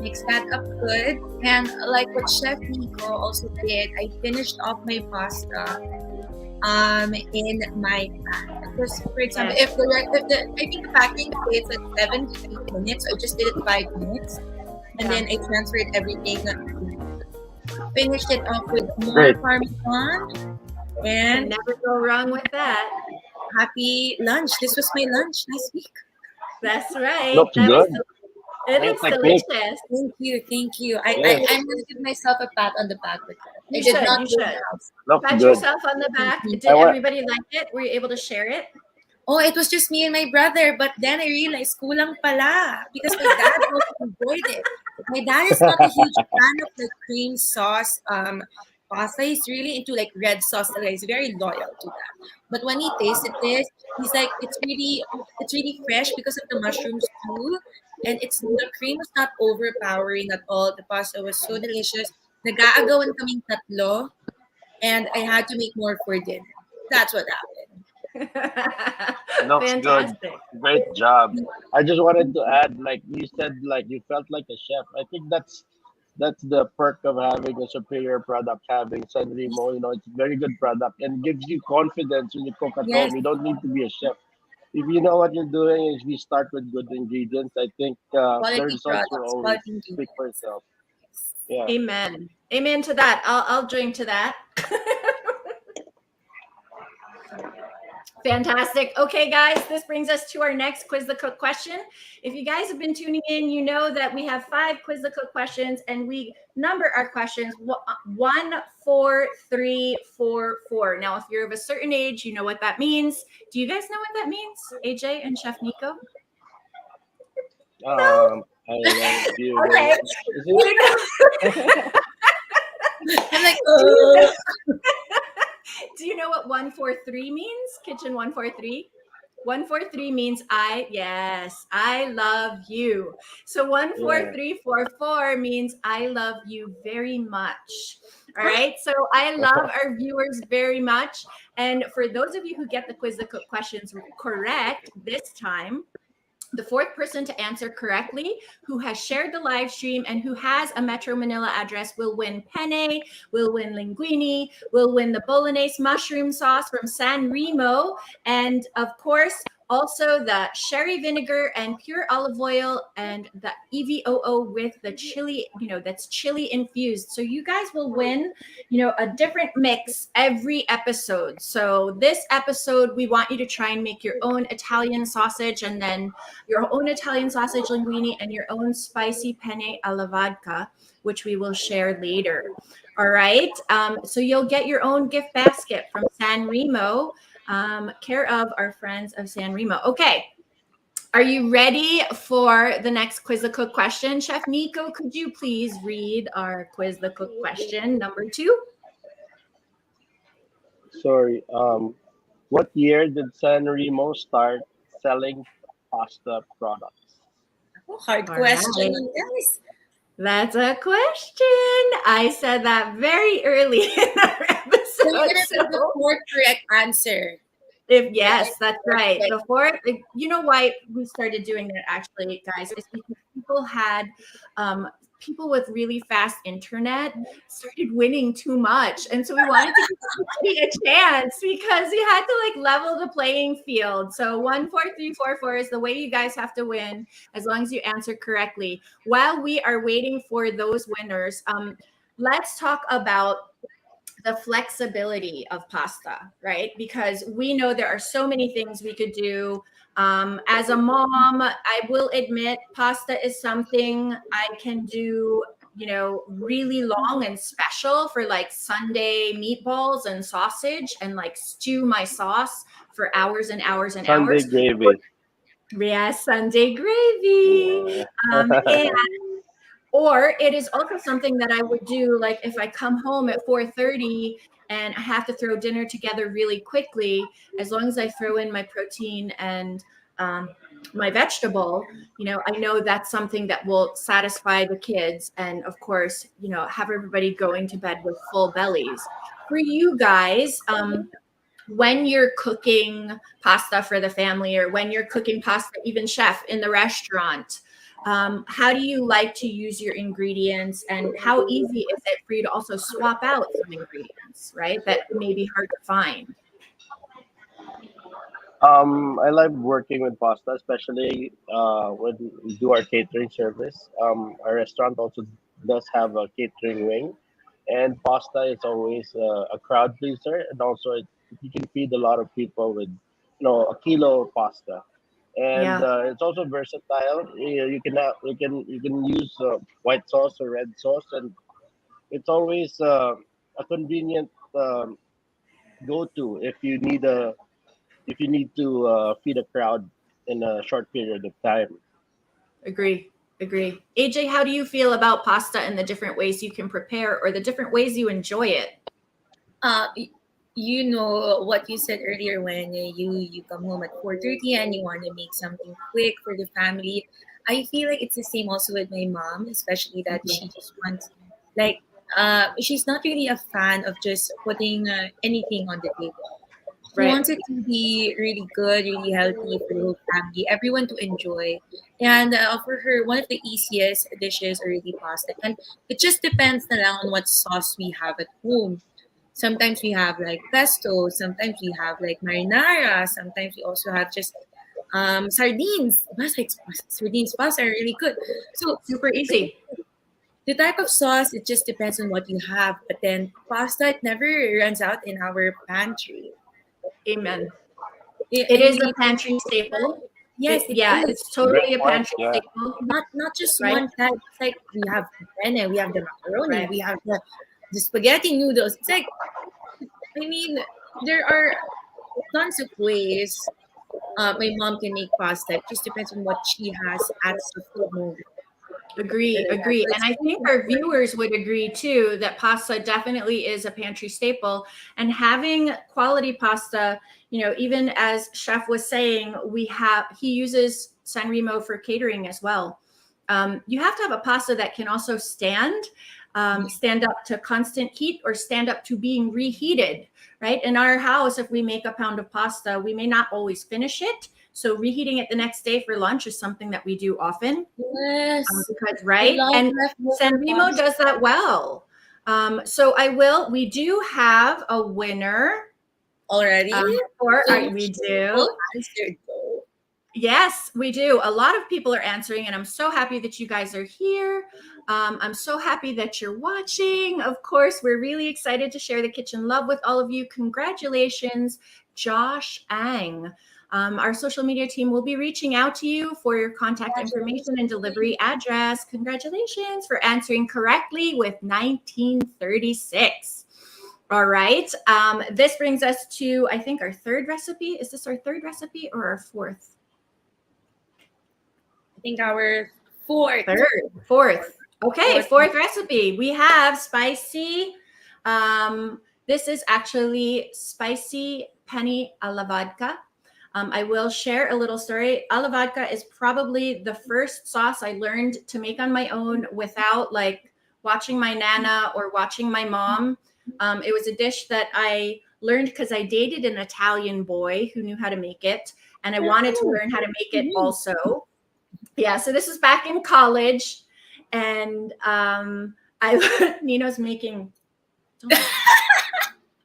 mix that up good. And like what Chef Nico also did, I finished off my pasta in my pan. Because for example, Yes. if the I think the packing takes like 7 to 8 minutes, I just did it 5 minutes, and Yeah. then I transferred everything. Finished it off with more Great. parmesan, Can and never go wrong with that. happy lunch. This was my lunch last week. That's right. Looks That was. good. It Great looks technique. delicious. Thank you, thank you. Yes. I'm gonna give myself a pat on the back with that. I You did should. not You do should. enough. Looks Pat good. yourself on the back. Mhm. I Did want. everybody like it? Were you able to share it? Oh, it was just me and my brother, but then I realized kulang pala because my dad also enjoyed it. My dad is not a huge fan of the cream sauce pasta. He's really into like red sauce. Talaga. He's very loyal to that. But when he tasted this, he's like, it's really fresh because of the mushrooms too, and it's the cream was not overpowering at all. The pasta was so delicious. Nag-aagawan kaming tatlo, and I had to make more for dinner. That's what happened. Looks good. Fantastic. Great job. I just wanted to add, like you said, like you felt like a chef. I think that's the perk of having a superior product, having San Remo. You know, it's a very good product and gives you confidence when you cook at Yes, home. You don't need to be a chef. If you know what you're doing, if you start with good ingredients, I think the quality results will products, always quality speak for ingredients. itself. Yeah. Amen. Amen to that. I'll drink to that. Fantastic. Okay, guys, this brings us to our next Quiz the Cook question. If you guys have been tuning in, you know that we have 5 Quiz the Cook questions and we number our questions 1, 4, 3, 4, 4. Now, if you're of a certain age, you know what that means. Do you guys know what that means, AJ and Chef Nico? No? I love Okay. you. Is Do it? you know, I'm like, do you know, do you know what 143 means? Kitchen 143? 143 means I love you. So Yeah. 14344 means I love you very much. All right. So I love our viewers very much. And for those of you who get the Quiz the Cook questions correct this time, the 4th person to answer correctly, who has shared the live stream and who has a Metro Manila address, will win penne, will win linguine, will win the bolognese mushroom sauce from San Remo, and of course, also the sherry vinegar and pure olive oil and the EVOO with the chili, that's chili infused. So you guys will win, a different mix every episode. So this episode, we want you to try and make your own Italian sausage and then your own Italian sausage linguine, and your own spicy penne alla vodka, which we will share later. All right. So you'll get your own gift basket from San Remo, care of our friends of San Remo. Okay. Are you ready for the next Quiz the Cook question? Chef Nico, could you please read our Quiz the Cook question number 2? Sorry. What year did San Remo start selling pasta products? hard All question, right. guys. That's a question. I said that very early in our So you're episode. gonna say the fourth correct answer. Yes, that's right. Right. Before, you know why we started doing that actually, guys, is because people with really fast internet started winning too much. And so we wanted to give everybody a chance because we had to level the playing field. So 14344 is the way you guys have to win as long as you answer correctly. While we are waiting for those winners, let's talk about the flexibility of pasta, right? Because we know there are so many things we could do. As a mom, I will admit pasta is something I can do, really long and special for Sunday meatballs and sausage and stew my sauce for hours and hours and Sunday hours. gravy. Yes, Sunday gravy. And or it is also something that I would do if I come home at 4:30 and I have to throw dinner together really quickly, as long as I throw in my protein and my vegetable, I know that's something that will satisfy the kids and of course, have everybody going to bed with full bellies. For you guys, when you're cooking pasta for the family, or when you're cooking pasta, even chef in the restaurant, how do you like to use your ingredients, and how easy is it for you to also swap out some ingredients, right? That may be hard to find. I like working with pasta, especially when we do our catering service. Our restaurant also does have a catering wing, and pasta is always a crowd pleaser, and also you can feed a lot of people with, a kilo of pasta, and Yeah, it's also versatile. You can use white sauce or red sauce, and it's always a convenient go-to if you need to feed a crowd in a short period of time. agree. Agree. AJ, how do you feel about pasta and the different ways you can prepare, or the different ways you enjoy it? Uh, y- you know what you said earlier when you come home at 4:30 and you want to make something quick for the family. I feel like it's the same also with my mom, especially that she just wants like she's not really a fan of just putting anything on the table. She Right. wants it to be really good, really healthy for the whole family, everyone to enjoy. And for her, one of the easiest dishes are really pasta. And it just depends na lang on what sauce we have at home. Sometimes we have like pesto, sometimes we have like marinara, sometimes we also have just sardines. Mas like sardines pasta are really good. So Super the, easy. the type of sauce, it just depends on what you have. But then pasta, it never runs out in our pantry. Amen. It, It it is a really, pantry staple. yes, it Yeah, is. it's Great totally a point. pantry Yeah. staple, Not just right? one type. It's like we have penne, we have the macaroni, Right. we have the spaghetti noodles. It's like, I mean, there are tons of ways my mom can make pasta. It just depends on what she has at the moment. So, Agree, yeah, agree. so And it's I really think our important. viewers would agree too that pasta definitely is a pantry staple. And having quality pasta, even as Chef was saying, he uses San Remo for catering as well. You have to have a pasta that can also stand up to constant heat, or stand up to being reheated, right? In our house, if we make a pound of pasta, we may not always finish it. So reheating it the next day for lunch is something that we do often. Yes, Because I right, love and leftover Sanremo pasta. does that well. We do have a winner. Already? So We much do. people answered though. Yes, we do. A lot of people are answering, and I'm so happy that you guys are here. I'm so happy that you're watching. Of course, we're really excited to share the kitchen love with all of you. Congratulations, Josh Ang. Our social media team will be reaching out to you for your contact information and delivery address. Congratulations for answering correctly with 1936. All right. This brings us to, I think, our third recipe. Is this our third recipe or our fourth? I think our fourth. Fourth. Okay, Fourth. fourth recipe. We have spicy. This is actually spicy penne alla vodka. I will share a little story. Alla vodka is probably the first sauce I learned to make on my own without like watching my nana or watching my mom. It was a dish that I learned because I dated an Italian boy who knew how to make it, and I wanted to learn how to make it also. Yeah, so this was back in college, and I Nino's making.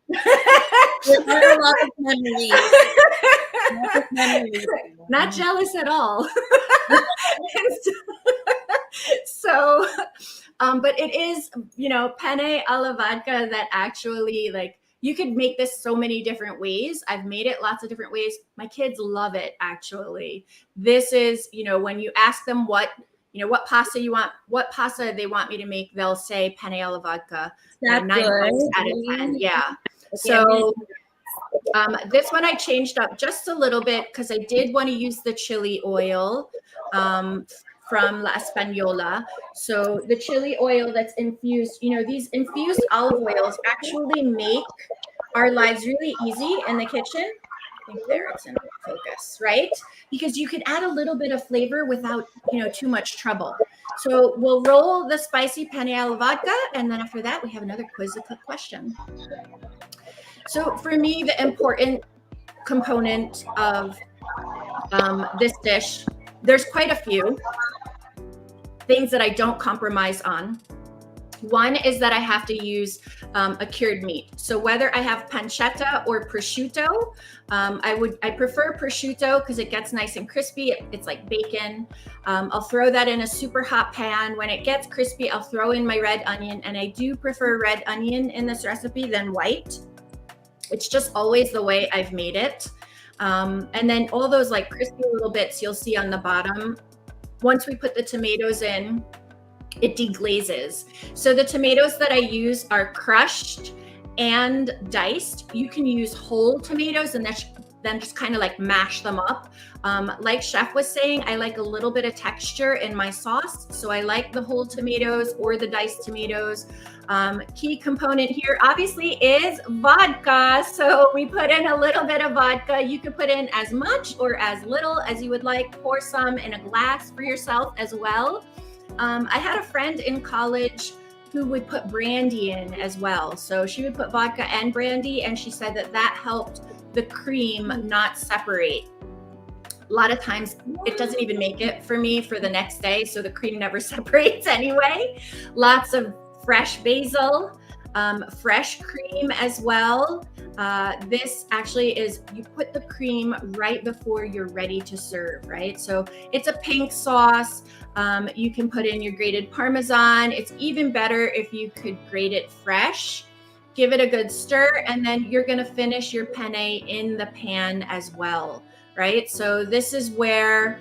There are a lot of memories. Lot of memories. Not jealous at all. so, but it is, penne alla vodka that actually, like, you could make this so many different ways. I've made it lots of different ways. My kids love it, actually. This is, when you ask them what pasta you want, what pasta they want me to make, they'll say penne alla vodka. That 9 good. times out of 10. Yeah. Okay, I'm gonna So this one I changed up just a little bit because I did want to use the chili oil from La Española. So the chili oil that's infused, these infused olive oils actually make our lives really easy in the kitchen. I think there it's in focus, right? Because you can add a little bit of flavor without, too much trouble. So we'll roll the spicy penne alla vodka, and then after that, we have another quiz to cook question. So for me, the important component of this dish, there's quite a few things that I don't compromise on. One is that I have to use a cured meat. So whether I have pancetta or prosciutto, I prefer prosciutto because it gets nice and crispy. It's like bacon. I'll throw that in a super hot pan. When it gets crispy, I'll throw in my red onion, and I do prefer red onion in this recipe than white. It's just always the way I've made it. And then all those like crispy little bits you'll see on the bottom. Once we put the tomatoes in, it deglazes. So the tomatoes that I use are crushed and diced. You can use whole tomatoes and then just kind of like mash them up. Like Chef was saying, I like a little bit of texture in my sauce. So I like the whole tomatoes or the diced tomatoes. Key component here obviously is vodka. So we put in a little bit of vodka. You could put in as much or as little as you would like. Pour some in a glass for yourself as well. I had a friend in college who would put brandy in as well. So she would put vodka and brandy, and she said that helped the cream not separate. A lot of times it doesn't even make it for me for the next day, so the cream never separates anyway. Lots of fresh basil, fresh cream as well. This actually is, you put the cream right before you're ready to serve, right? So it's a pink sauce. You can put in your grated Parmesan. It's even better if you could grate it fresh. Give it a good stir, and then you're gonna finish your penne in the pan as well, right? So this is where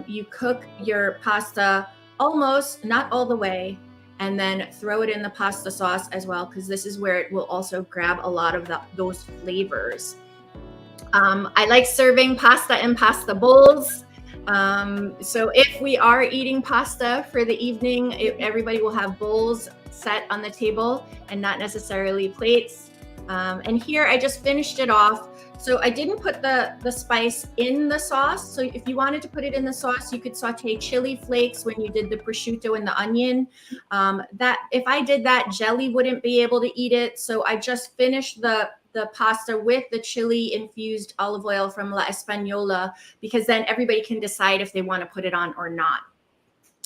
you cook your pasta almost, not all the way, and then throw it in the pasta sauce as well, because this is where it will also grab a lot of those flavors. I like serving pasta in pasta bowls. So if we are eating pasta for the evening, everybody will have bowls set on the table and not necessarily plates. And here I just finished it off. So I didn't put the spice in the sauce. So if you wanted to put it in the sauce, you could saute chili flakes when you did the prosciutto and the onion. That if I did that, Jelly wouldn't be able to eat it. So I just finished the pasta with the chili infused olive oil from La Española, because then everybody can decide if they want to put it on or not.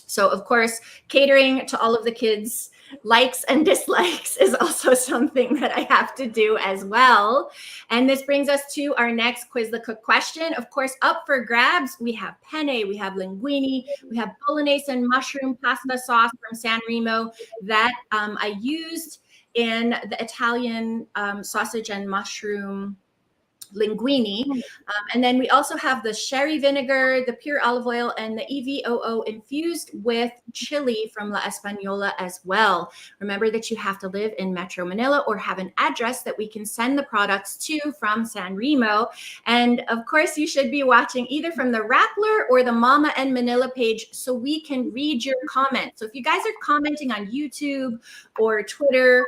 So of course, catering to all of the kids' likes and dislikes is also something that I have to do as well. And this brings us to our next Quiz the Cook question. Of course, up for grabs, we have penne, we have linguine, we have bolognese and mushroom pasta sauce from San Remo that I used in the Italian sausage and mushroom linguine. And then we also have the sherry vinegar, the pure olive oil, and the EVOO infused with chili from La Española as well. Remember that you have to live in Metro Manila or have an address that we can send the products to from San Remo. And of course, you should be watching either from the Rappler or the Mama and Manila page so we can read your comments. So if you guys are commenting on YouTube or Twitter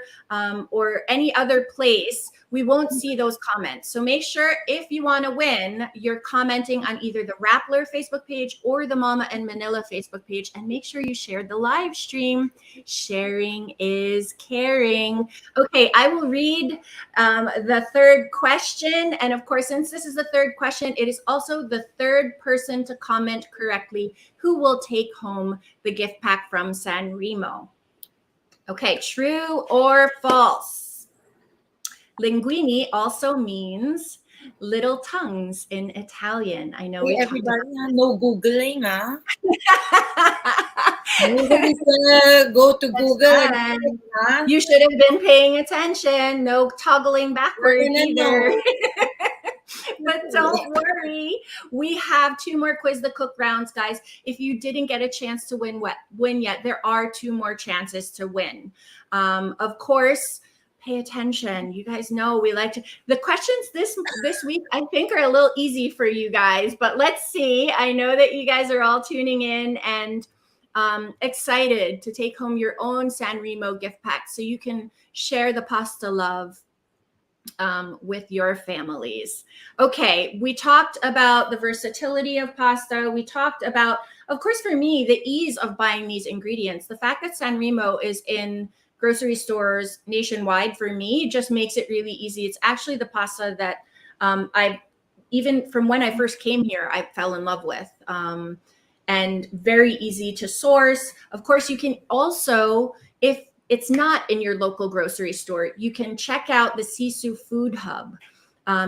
or any other place, we won't see those comments. So make sure if you want to win, you're commenting on either the Rappler Facebook page or the Mama and Manila Facebook page, and make sure you share the live stream. Sharing is caring. Okay, I will read the third question. And of course, since this is the third question, it is also the third person to comment correctly who will take home the gift pack from San Remo. Okay, true or false? Linguine also means little tongues in Italian. I know. Hey, everybody, no Googling, huh? Nobody's gonna go to Google. You should have been paying attention. No toggling backward either. But don't worry. We have 2 more Quiz the Cook rounds, guys. If you didn't get a chance to win yet, there are 2 more chances to win. Of course, pay attention. You guys know we like to. The questions this week, I think, are a little easy for you guys, but let's see. I know that you guys are all tuning in and excited to take home your own San Remo gift pack so you can share the pasta love with your families. Okay, we talked about the versatility of pasta. We talked about, of course, for me, the ease of buying these ingredients. The fact that San Remo is in grocery stores nationwide for me just makes it really easy. It's actually the pasta that I, even from when I first came here, I fell in love with. And very easy to source. Of course, you can also, if it's not in your local grocery store, you can check out the Sisu Food Hub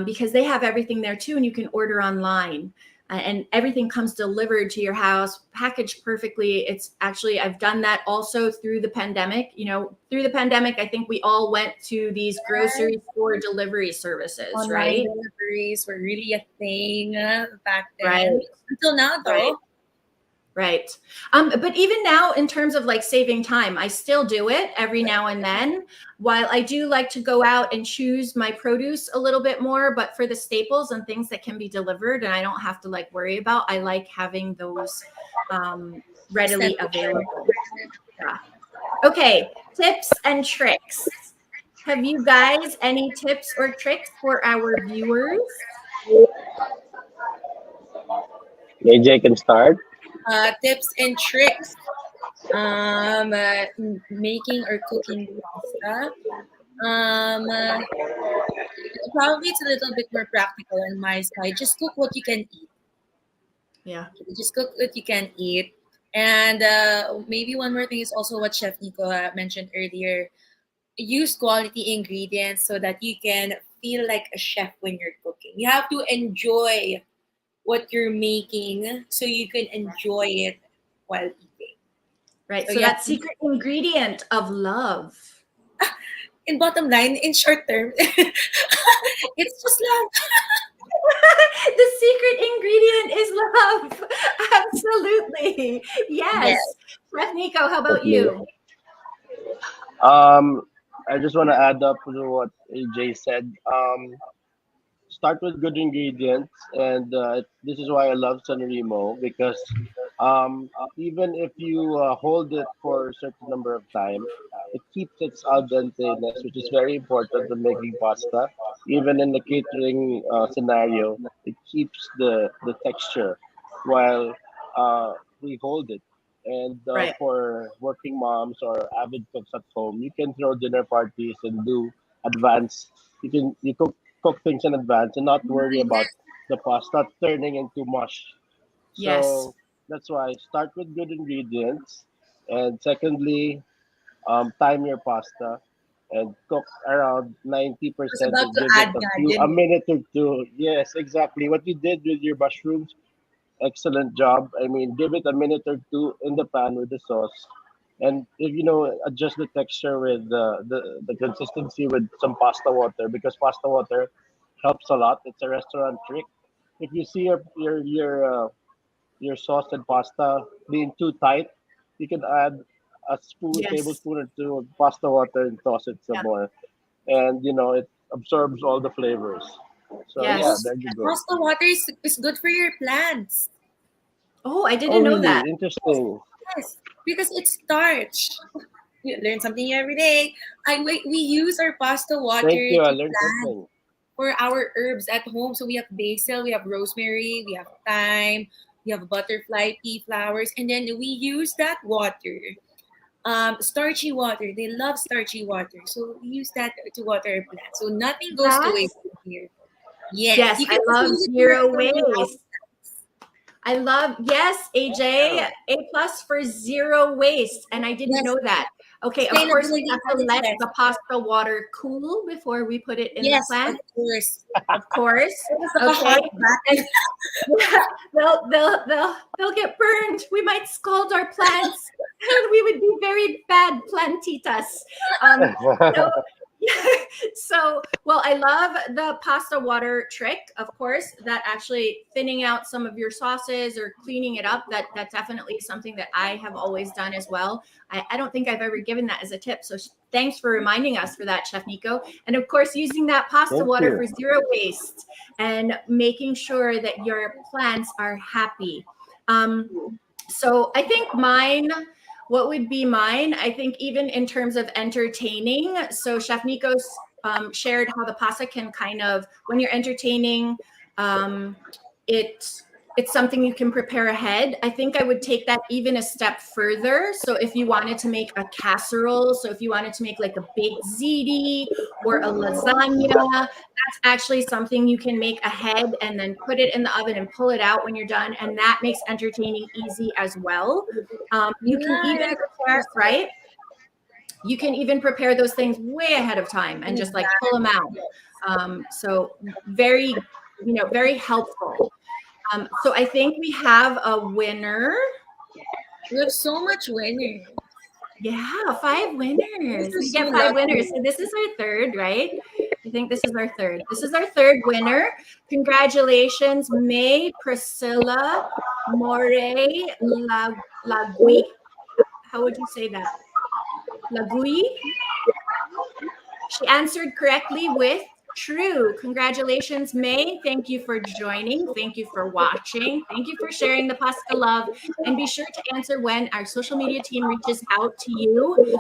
because they have everything there too, and you can order online. And everything comes delivered to your house, packaged perfectly. It's actually, I've done that also through the pandemic. You know, through the pandemic, I think we all went to these grocery store delivery services, Online right? deliveries were really a thing back then. Right. Until now, though. Right. Right. But even now, in terms of like saving time, I still do it every now and then. While I do like to go out and choose my produce a little bit more, but for the staples and things that can be delivered and I don't have to like worry about, I like having those readily available. Yeah. Okay. Tips and tricks. Have you guys any tips or tricks for our viewers? AJ can start. Tips and tricks. Making or cooking pasta. Probably it's a little bit more practical on my side. Just cook what you can eat. Yeah. Just cook what you can eat. And maybe one more thing is also what Chef Nico mentioned earlier. Use quality ingredients so that you can feel like a chef when you're cooking. You have to enjoy what you're making so you can enjoy it while eating. Right. So So yeah, that secret ingredient of love. in bottom line, in short term, it's just love. The secret ingredient is love. Absolutely. Yes. Yes. Chef Nico, how about Definitely. you? I just want to add up to what AJ said. Start with good ingredients, and this is why I love Sanremo because even if you hold it for a certain number of time, it keeps its al denteness, which is very important when making pasta. Even in the catering scenario, it keeps the texture while we hold it. And Right. for working moms or avid cooks at home, you can throw dinner parties and do advanced. You cook things in advance and not worry about the pasta turning into mush. Yes. So that's why start with good ingredients, and secondly, time your pasta and cook around I was 90% about and to give it add a that, few a didn't I? minute or two. Yes, exactly. What you did with your mushrooms, excellent job. I mean, give it a minute or two in the pan with the sauce. And if you know, adjust the texture with the consistency with some pasta water because pasta water helps a lot. It's a restaurant trick. If you see your sauce and pasta being too tight, you can add a Yes. tablespoon or two of pasta water and toss it some Yeah. more. And you know, it absorbs all the flavors. So yeah, Yes. Also, there you go. pasta water is good for your plants. Oh, I Oh didn't know that. really? Interesting. Yes, because it's starch. You learn something every day. We use our pasta Thank water you. I to learned plant something. for our herbs at home. So we have basil, we have rosemary, we have thyme, we have butterfly pea flowers, and then we use that water, starchy water. They love starchy water, so we use that to water our plants. So nothing goes to waste That's, here. Yes, yes, you can I also love use it zero for your house. waste. I love, yes, AJ, Yeah. A plus for zero waste. And I didn't Yes, know that. Okay, of course, we sustainability have at to its let best. the pasta water cool before we put it in the Yes, plant, of course. of course. It was like a Okay. hot bath. And they'll get burned. We might scald our plants. We would be very bad plantitas. So so, well, I love the pasta water trick, of course, that actually thinning out some of your sauces or cleaning it up. That definitely is something that I have always done as well. I don't think I've ever given that as a tip. So thanks for reminding us for that, Chef Nico. And of course, using that pasta Thank water you. for zero waste and making sure that your plants are happy. So I think mine, what would be mine? I think even in terms of entertaining. So Chef Nico's shared how the pasta can kind of, when you're entertaining, it's something you can prepare ahead. I think I would take that even a step further. So if you wanted to make a casserole, so if you wanted to make like a baked ziti or a lasagna, that's actually something you can make ahead and then put it in the oven and pull it out when you're done. And that makes entertaining easy as well. You can even prepare, right? You can even prepare those things way ahead of time and just like pull them out. So very, very helpful. So I think we have a winner. We have so much winners. Yeah, 5 winners. We get 5 winners. So this is our third, right? I think this is our third. This is our third winner. Congratulations, May Priscilla More Lagui. How would you say that? Lagui? She answered correctly with true. Congratulations, May. Thank you for joining. Thank you for watching. Thank you for sharing the pasta love. And be sure to answer when our social media team reaches out to you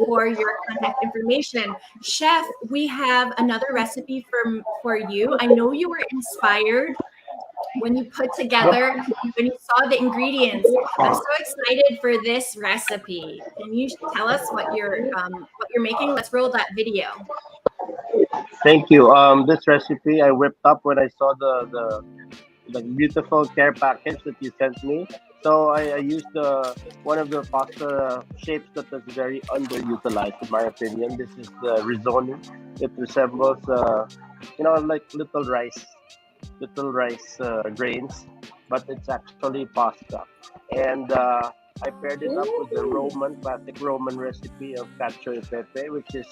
for your contact information. Chef, we have another recipe for you. I know you were inspired when you put together, when you saw the ingredients. I'm so excited for this recipe. Can you tell us what you're making? Let's roll that video. Thank you. This recipe I whipped up when I saw the beautiful care package that you sent me. So I used one of the pasta shapes that is very underutilized, in my opinion. This is the risotto. It resembles, like little rice grains, but it's actually pasta. And I paired it up with the classic Roman recipe of Cacio and pepe, which is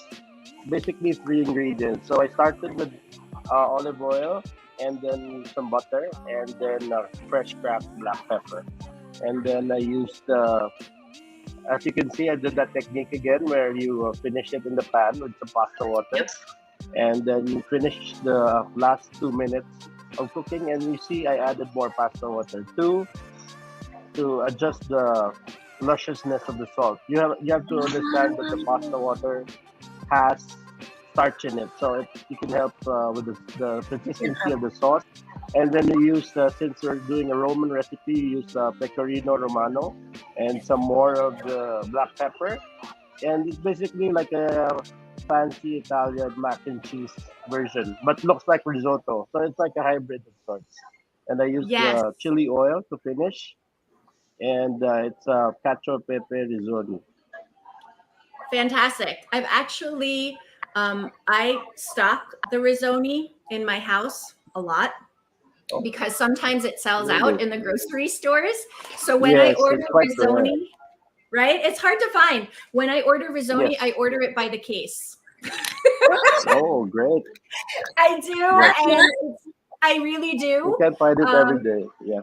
basically 3 ingredients. So I started with olive oil, and then some butter, and then fresh cracked black pepper. And then I used, as you can see, I did that technique again where you finish it in the pan with some pasta water. And then you finish the last 2 minutes of cooking, and you see I added more pasta water to adjust the lusciousness of the salt. You have to understand that the pasta water has starch in it, so you can help with the consistency of the sauce. And then you use, since we're doing a Roman recipe, you use pecorino romano and some more of the black pepper. And it's basically like a fancy Italian mac and cheese version, but looks like risotto. So it's like a hybrid of sorts. And I use the chili oil to finish, and it's cacio pepe risotto. Fantastic. I've actually, I stock the risotto in my house a lot because sometimes it sells out in the grocery stores. So when I order risotto, right, it's hard to find. When I order risotto, I order it by the case. Oh, great. I do. And I really do. You can find it every day. Yeah.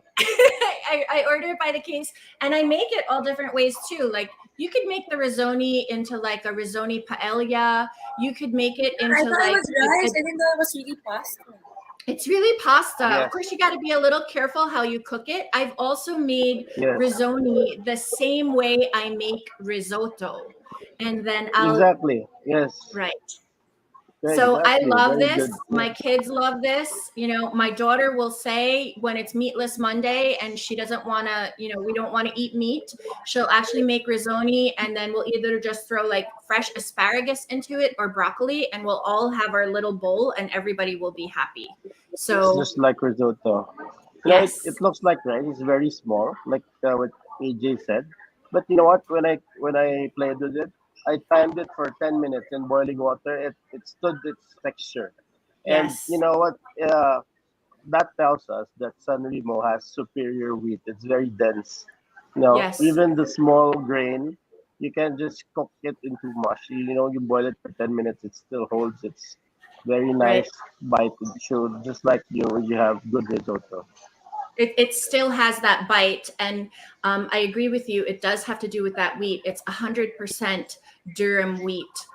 I order it by the case, and I make it all different ways too. Like you could make the risotto into like a risotto paella. You could make it into I thought like it was rice. I didn't know it was really pasta. It's really pasta. Yes. Of course, you got to be a little careful how you cook it. I've also made risotto the same way I make risotto, and then I'll right. So exactly. I love Very this. good. My kids love this. My daughter will say when it's meatless Monday and she doesn't want to, we don't want to eat meat, she'll actually make risotto, and then we'll either just throw like fresh asparagus into it or broccoli, and we'll all have our little bowl and everybody will be happy. So it's just like risotto. Yes. It looks like rice. It's very small, like what AJ said. But you know what? When I played with it, I timed it for 10 minutes in boiling water. It stood its texture. And you know what? That tells us that San Remo has superior wheat. It's very dense. Even the small grain, you can just cook it into mush. You boil it for 10 minutes, it still holds its very nice bite. It should, just like you have good risotto. It still has that bite, and I agree with you. It does have to do with that wheat. It's 100% durum wheat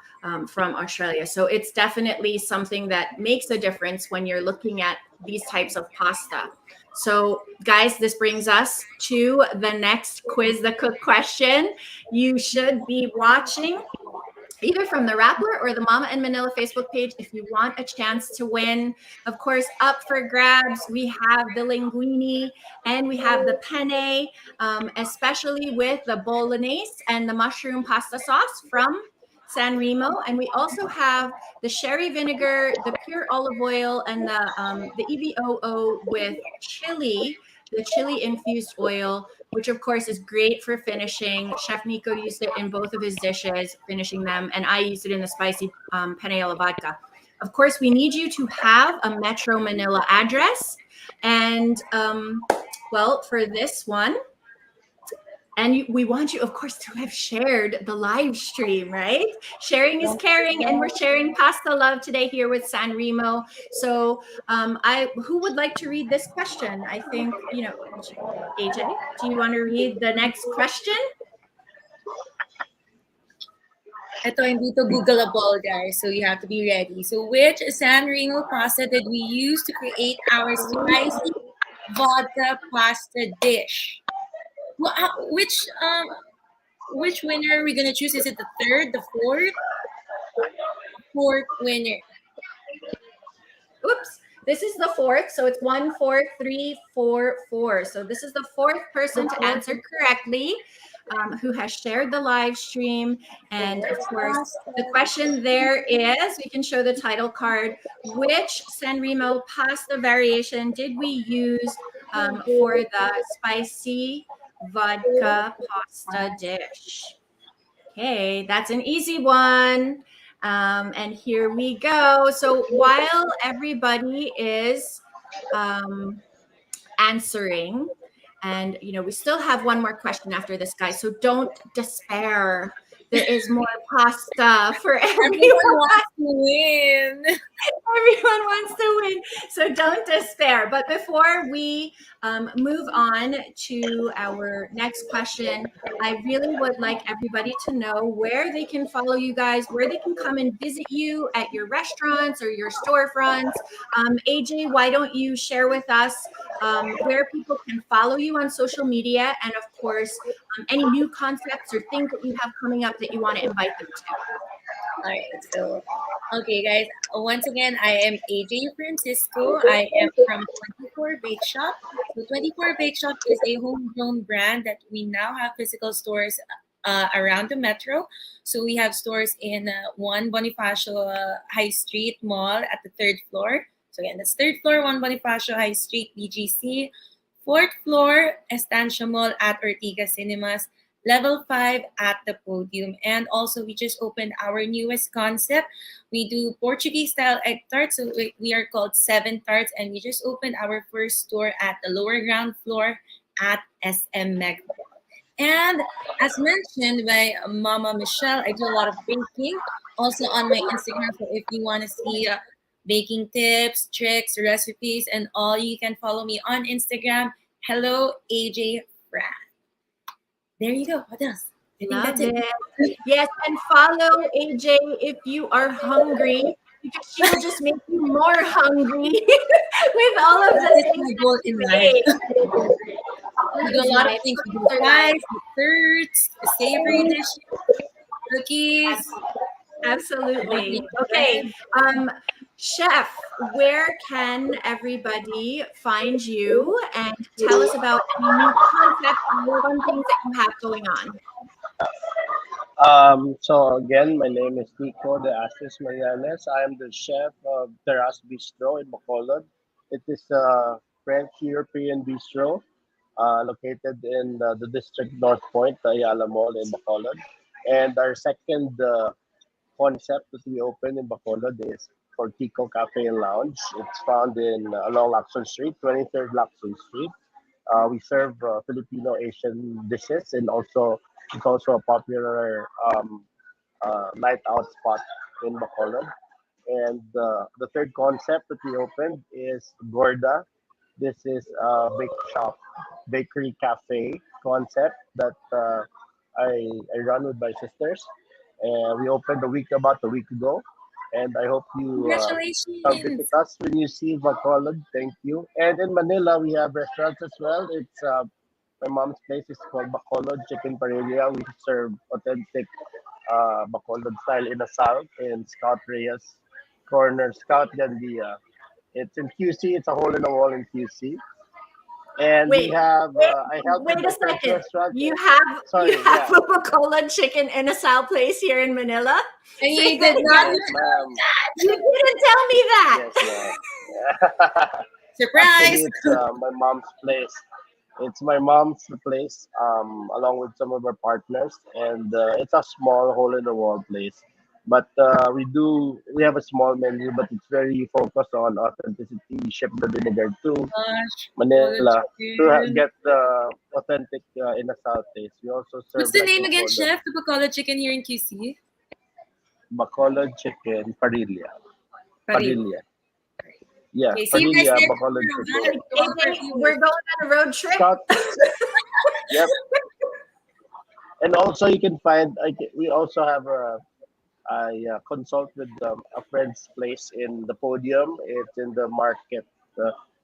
from Australia, so it's definitely something that makes a difference when you're looking at these types of pasta. So, guys, this brings us to the next quiz the cook question. You should be watching either from the Rappler or the Mama in Manila Facebook page if you want a chance to win. Of course, up for grabs, we have the linguine and we have the penne, especially with the bolognese and the mushroom pasta sauce from San Remo. And we also have the sherry vinegar, the pure olive oil, and the EVOO with chili, the chili infused oil, which of course is great for finishing. Chef Nico used it in both of his dishes, finishing them, and I used it in the spicy penne alla vodka. Of course, we need you to have a Metro Manila address. And well, for this one, and we want you, of course, to have shared the live stream, right? Sharing is caring, and we're sharing pasta love today here with San Remo. So, who would like to read this question? I think, AJ, do you want to read the next question? Ito, hindi to Googleable, guys. So you have to be ready. So which San Remo pasta did we use to create our spicy vodka pasta dish? Well, which winner are we gonna choose? Is it the third, the fourth? Fourth winner. Oops. This is the fourth. So it's 1, 4, 3, 4, 4. So this is the fourth person to answer correctly, who has shared the live stream. And of course, the question there is, we can show the title card. Which San Remo pasta variation did we use for the spicy vodka pasta dish? Okay, that's an easy one. And here we go. So while everybody is answering, and we still have one more question after this, guys. So don't despair. There is more pasta for everyone. Everyone wants to win. Everyone wants to win. So don't despair. But before we move on to our next question, I really would like everybody to know where they can follow you guys, where they can come and visit you at your restaurants or your storefronts. AJ, why don't you share with us where people can follow you on social media, and of course, any new concepts or things that you have coming up that you want to invite them to. All right, so okay, guys. Once again, I am AJ Francisco. I am from 24 Bake Shop. So 24 Bake Shop is a homegrown brand that we now have physical stores around the metro. So we have stores in 1 Bonifacio High Street Mall at the 3rd floor. So again, that's 3rd floor, 1 Bonifacio High Street, BGC. 4th floor, Estancia Mall at Ortiga Cinemas. Level 5 at the Podium. And also, we just opened our newest concept. We do Portuguese-style egg tarts. So we are called 7 Tarts. And we just opened our first store at the lower ground floor at SM Mega. And as mentioned by Mama Michelle, I do a lot of baking. Also on my Instagram. So if you want to see baking tips, tricks, recipes, and all, you can follow me on Instagram. Hello, AJ Fran. There you go. What else? I think that's it. Yes, and follow AJ if you are hungry, because she will just make you more hungry with all of the things goal in life. We do a lot of things. We do pies, desserts, savory dishes, cookies. Absolutely. Okay. Chef, where can everybody find you, and tell us about any new concepts or fun things that you have going on? So again, my name is Nico de Asis Millanes. I am the chef of Terrasse Bistro in Bacolod. It is a French European bistro located in the district North Point, the Ayala Mall in Bacolod. And our second concept that we opened in Bacolod is for Tico Cafe and Lounge. It's found in along Lacson Street, 23rd Lacson Street. We serve Filipino Asian dishes, and also it's also a popular night out spot in Bacolod. And the third concept that we opened is Gorda. This is a bake shop, bakery cafe concept that I run with my sisters. And we opened about a week ago. And I hope you Congratulations. come visit us when you see Bacolod. Thank you. And in Manila, we have restaurants as well. It's my mom's place is called Bacolod Chicken Parilla. We serve authentic Bacolod style inasal in Scout Reyes corner, Scout Gandia. It's in QC. It's a hole in the wall in QC. And we Wait, have wait, I help wait with a the French second. restaurant. You have Sorry, yeah. a Bacolod chicken in a Sal place here in Manila. And Say you that did not Yes, ma'am. You didn't tell me that. Yes, ma'am. Actually, surprise. it's my mom's place. It's my mom's place, along with some of our partners, and it's a small hole in the wall place. But we have a small menu, but it's very focused on authenticity. We ship the vinegar to Gosh, Manila college to chicken. get the authentic in a south taste. We also What's serve the like name we again, call the chef? The Bacalao chicken here in QC? Bacolod chicken parilla. Paris. Parilla. Yeah, Okay, see you guys parilla next Bacolod year. chicken. To all of our AJ, we're viewers. going on a road trip. Scott, yep. And also you can find we also have I consult with a friend's place in the podium. It's in the market.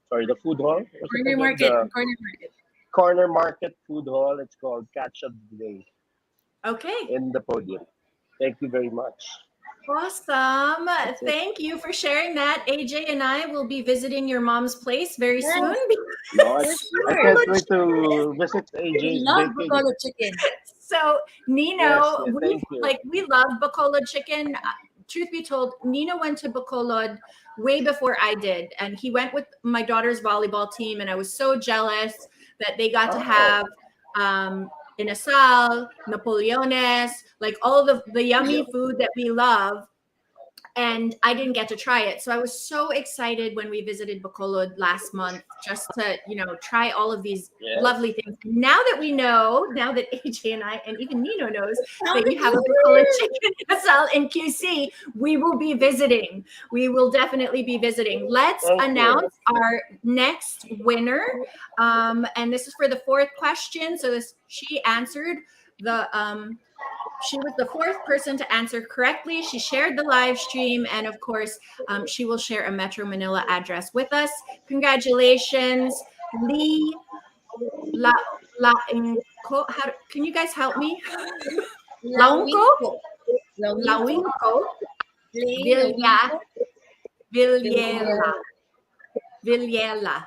Sorry, the food hall. What's it Corner again? market. The Corner market. corner market food hall. It's called Cacio Okay. in the podium. Thank you very much. Awesome. That's it. Thank you for sharing that. AJ and I will be visiting your mom's place very Yes, soon. No, for I sure. can't wait to visit We AJ's love baking. Bacalao chicken. So Yes, Nino, yeah, thank you. we love Bacolod chicken. Truth be told, Nino went to Bacolod way before I did, and he went with my daughter's volleyball team, and I was so jealous that they got to Oh, have inasal, napoleones, like all the yummy food that we love. And I didn't get to try it. So I was so excited when we visited Bacolod last month just to, try all of these yes. lovely things. Now that we know, now that AJ and I, and even Nino knows Now that that you have a Bacolod you chicken asal in QC, we will be visiting. We will definitely be visiting. Let's Thank you. announce our next winner. And this is for the fourth question. So she answered she was the fourth person to answer correctly. She shared the live stream, and of course, she will share a Metro Manila address with us. Congratulations, Lee La Lainco. Can you guys help me? Launco, Lawinko. Lawinko. Launco, Lay Villa, Lawinko. Villela, Villela.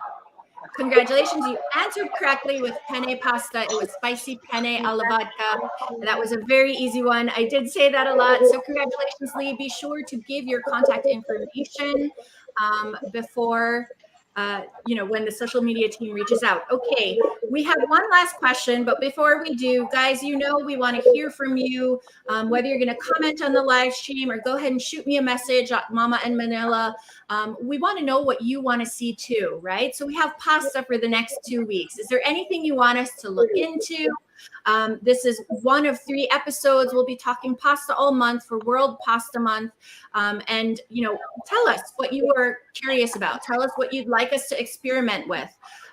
Congratulations, you answered correctly with penne pasta. It was spicy penne alla vodka. That was a very easy one. I did say that a lot. So congratulations, Lee. Be sure to give your contact information before, when the social media team reaches out. Okay, we have one last question, but before we do, guys, we want to hear from you, whether you're going to comment on the live stream or go ahead and shoot me a message at Mama in Manila. We want to know what you want to see too, right? So we have pasta for the next 2 weeks. Is there anything you want us to look into? This is one of 3 episodes. We'll be talking pasta all month for World Pasta Month. And, tell us what you were curious about. Tell us what you'd like us to experiment with.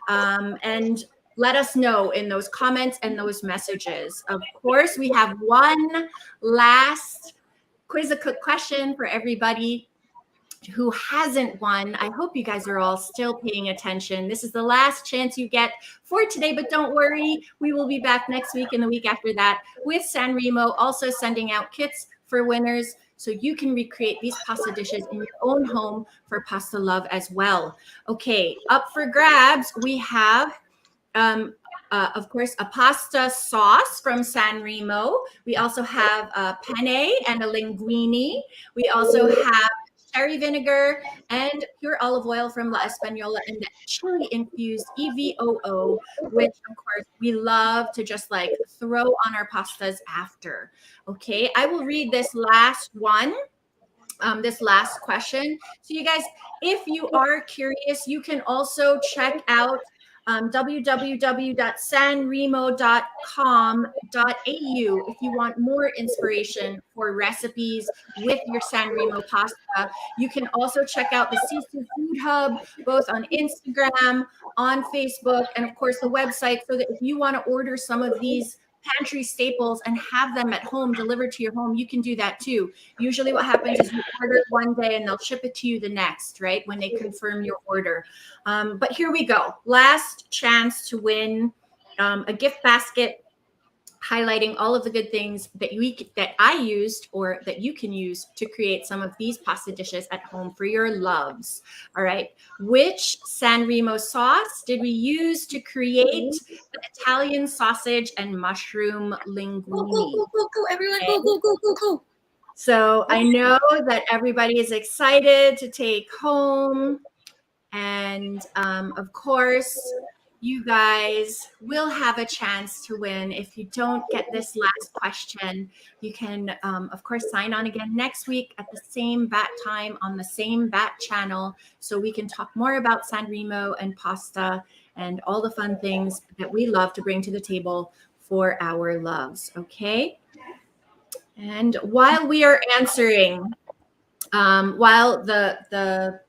And let us know in those comments and those messages. Of course, we have one last Quizzical question for everybody who hasn't won. I hope you guys are all still paying attention. This is the last chance you get for today, but don't worry. We will be back next week and the week after that with San Remo, also sending out kits for winners so you can recreate these pasta dishes in your own home for pasta love as well. Okay, up for grabs, we have of course, a pasta sauce from San Remo. We also have a penne and a linguine. We also have cherry vinegar and pure olive oil from La Española and the chili infused EVOO, which of course we love to just like throw on our pastas after. Okay, I will read this last one. This last question. So you guys, if you are curious, you can also check out www.sanremo.com.au if you want more inspiration for recipes with your San Remo pasta. You can also check out the Sisu Food Hub, both on Instagram, on Facebook, and of course the website, so that if you want to order some of these pantry staples and have them at home delivered to your home, you can do that too. Usually what happens is you order it one day and they'll ship it to you the next, right? When they confirm your order. But here we go. Last chance to win a gift basket highlighting all of the good things that I used or that you can use to create some of these pasta dishes at home for your loves. All right. Which San Remo sauce did we use to create the Italian sausage and mushroom linguine? Go, everyone, go. So I know that everybody is excited to take home. And of course, you guys will have a chance to win. If you don't get this last question, you can, of course, sign on again next week at the same bat time on the same bat channel so we can talk more about San Remo and pasta and all the fun things that we love to bring to the table for our loves, okay? And while we are answering, while the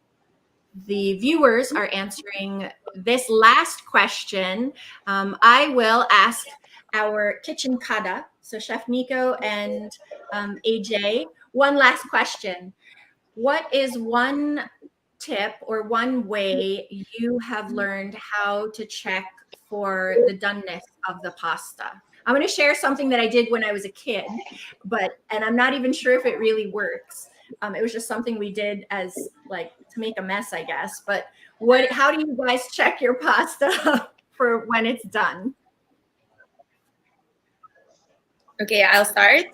viewers are answering this last question, I will ask our kitchen kada, so Chef Nico and AJ, one last question. What is one tip or one way you have learned how to check for the doneness of the pasta? I'm going to share something that I did when I was a kid, and I'm not even sure if it really works. It was just something we did as like to make a mess, I guess. But how do you guys check your pasta for when it's done? Okay, I'll start.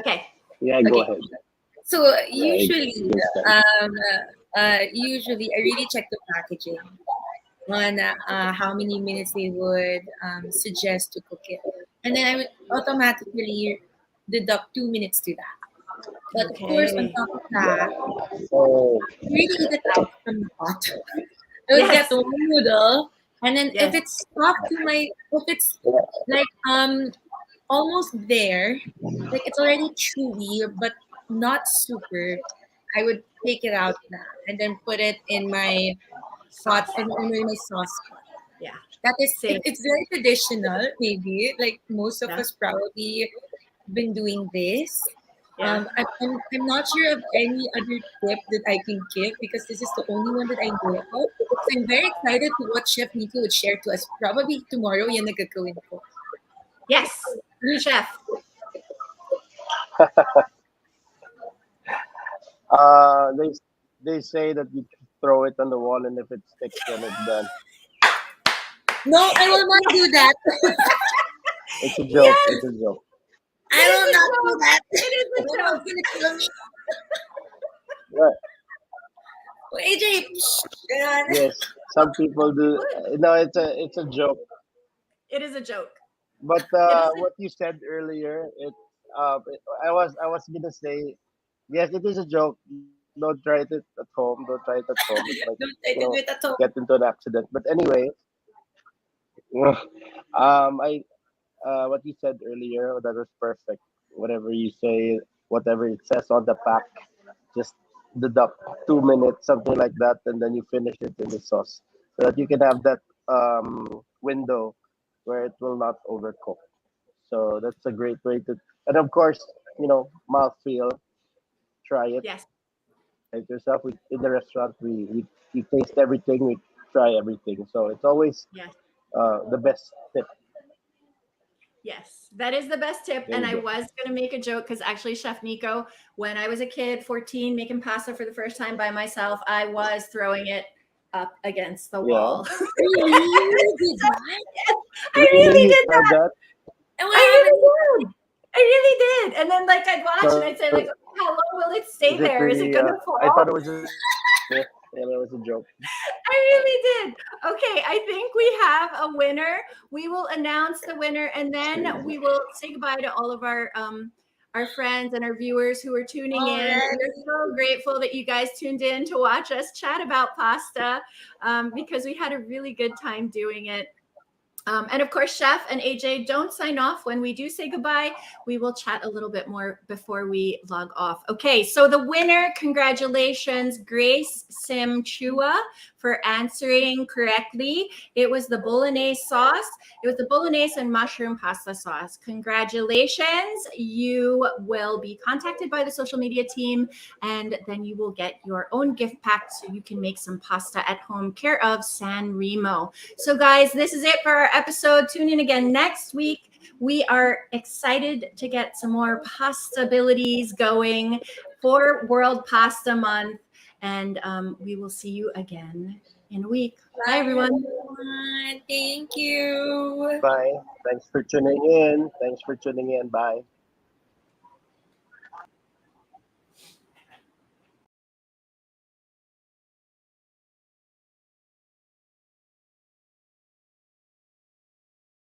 Okay. Yeah, go ahead. So usually I really check the packaging on how many minutes they would suggest to cook it, and then I would automatically deduct 2 minutes to that. But of course, on top of that, really eat it out from the pot. I would get one noodle, and then if it's soft if it's like almost there, like it's already chewy but not super, I would take it out now and then put it in my pot in my sauce pot. Yeah, that is it's very traditional. Maybe like most of us probably been doing this. I'm not sure of any other tip that I can give because this is the only one that I know about. So I'm very excited to what Chef Nico would share to us. Probably tomorrow, yan na gagawin ko. Yes, Chef. They say that you throw it on the wall, and if it sticks, then it's done. No, I will not do that. It's a joke. Yes. It's a joke. I will not do that. It is a joke. Gonna kill me. What? Well, AJ. Yes, some people do. No, it's a joke. It is a joke. But what you said earlier, I was gonna say, yes, it is a joke. Don't try it at home. Don't try it at home. It's like, Don't try it at home. Get into an accident. But anyway, I what you said earlier, that was perfect. Whatever you say, whatever it says on the pack, just deduct 2 minutes, something like that, and then you finish it in the sauce, so that you can have that window where it will not overcook. So that's a great way to, and of course, mouthfeel. Try it. Yes. Like yourself, in the restaurant, we taste everything, we try everything. So it's always the best tip. Yes, that is the best tip. And I was going to make a joke because actually, Chef Nico, when I was a kid, 14, making pasta for the first time by myself, I was throwing it up against the wall. I really did that. I really did. And then like I'd watch and I'd say like, how long will it stay there? Is it going to fall? I thought it was that was a joke. I really did. Okay, I think we have a winner. We will announce the winner, and then we will say goodbye to all of our friends and our viewers who are tuning in. We're so grateful that you guys tuned in to watch us chat about pasta because we had a really good time doing it. And of course, Chef and AJ, don't sign off when we do say goodbye. We will chat a little bit more before we log off. Okay, so the winner, congratulations, Grace Simchua, for answering correctly. It was the bolognese sauce. It was the bolognese and mushroom pasta sauce. Congratulations. You will be contacted by the social media team, and then you will get your own gift pack so you can make some pasta at home, care of San Remo. So guys, this is it for our our episode. Tune in again next week. We are excited to get some more pasta abilities going for World Pasta Month. And we will see you again in a week. Bye, everyone. Everyone. Thank you. Bye. Thanks for tuning in. Bye.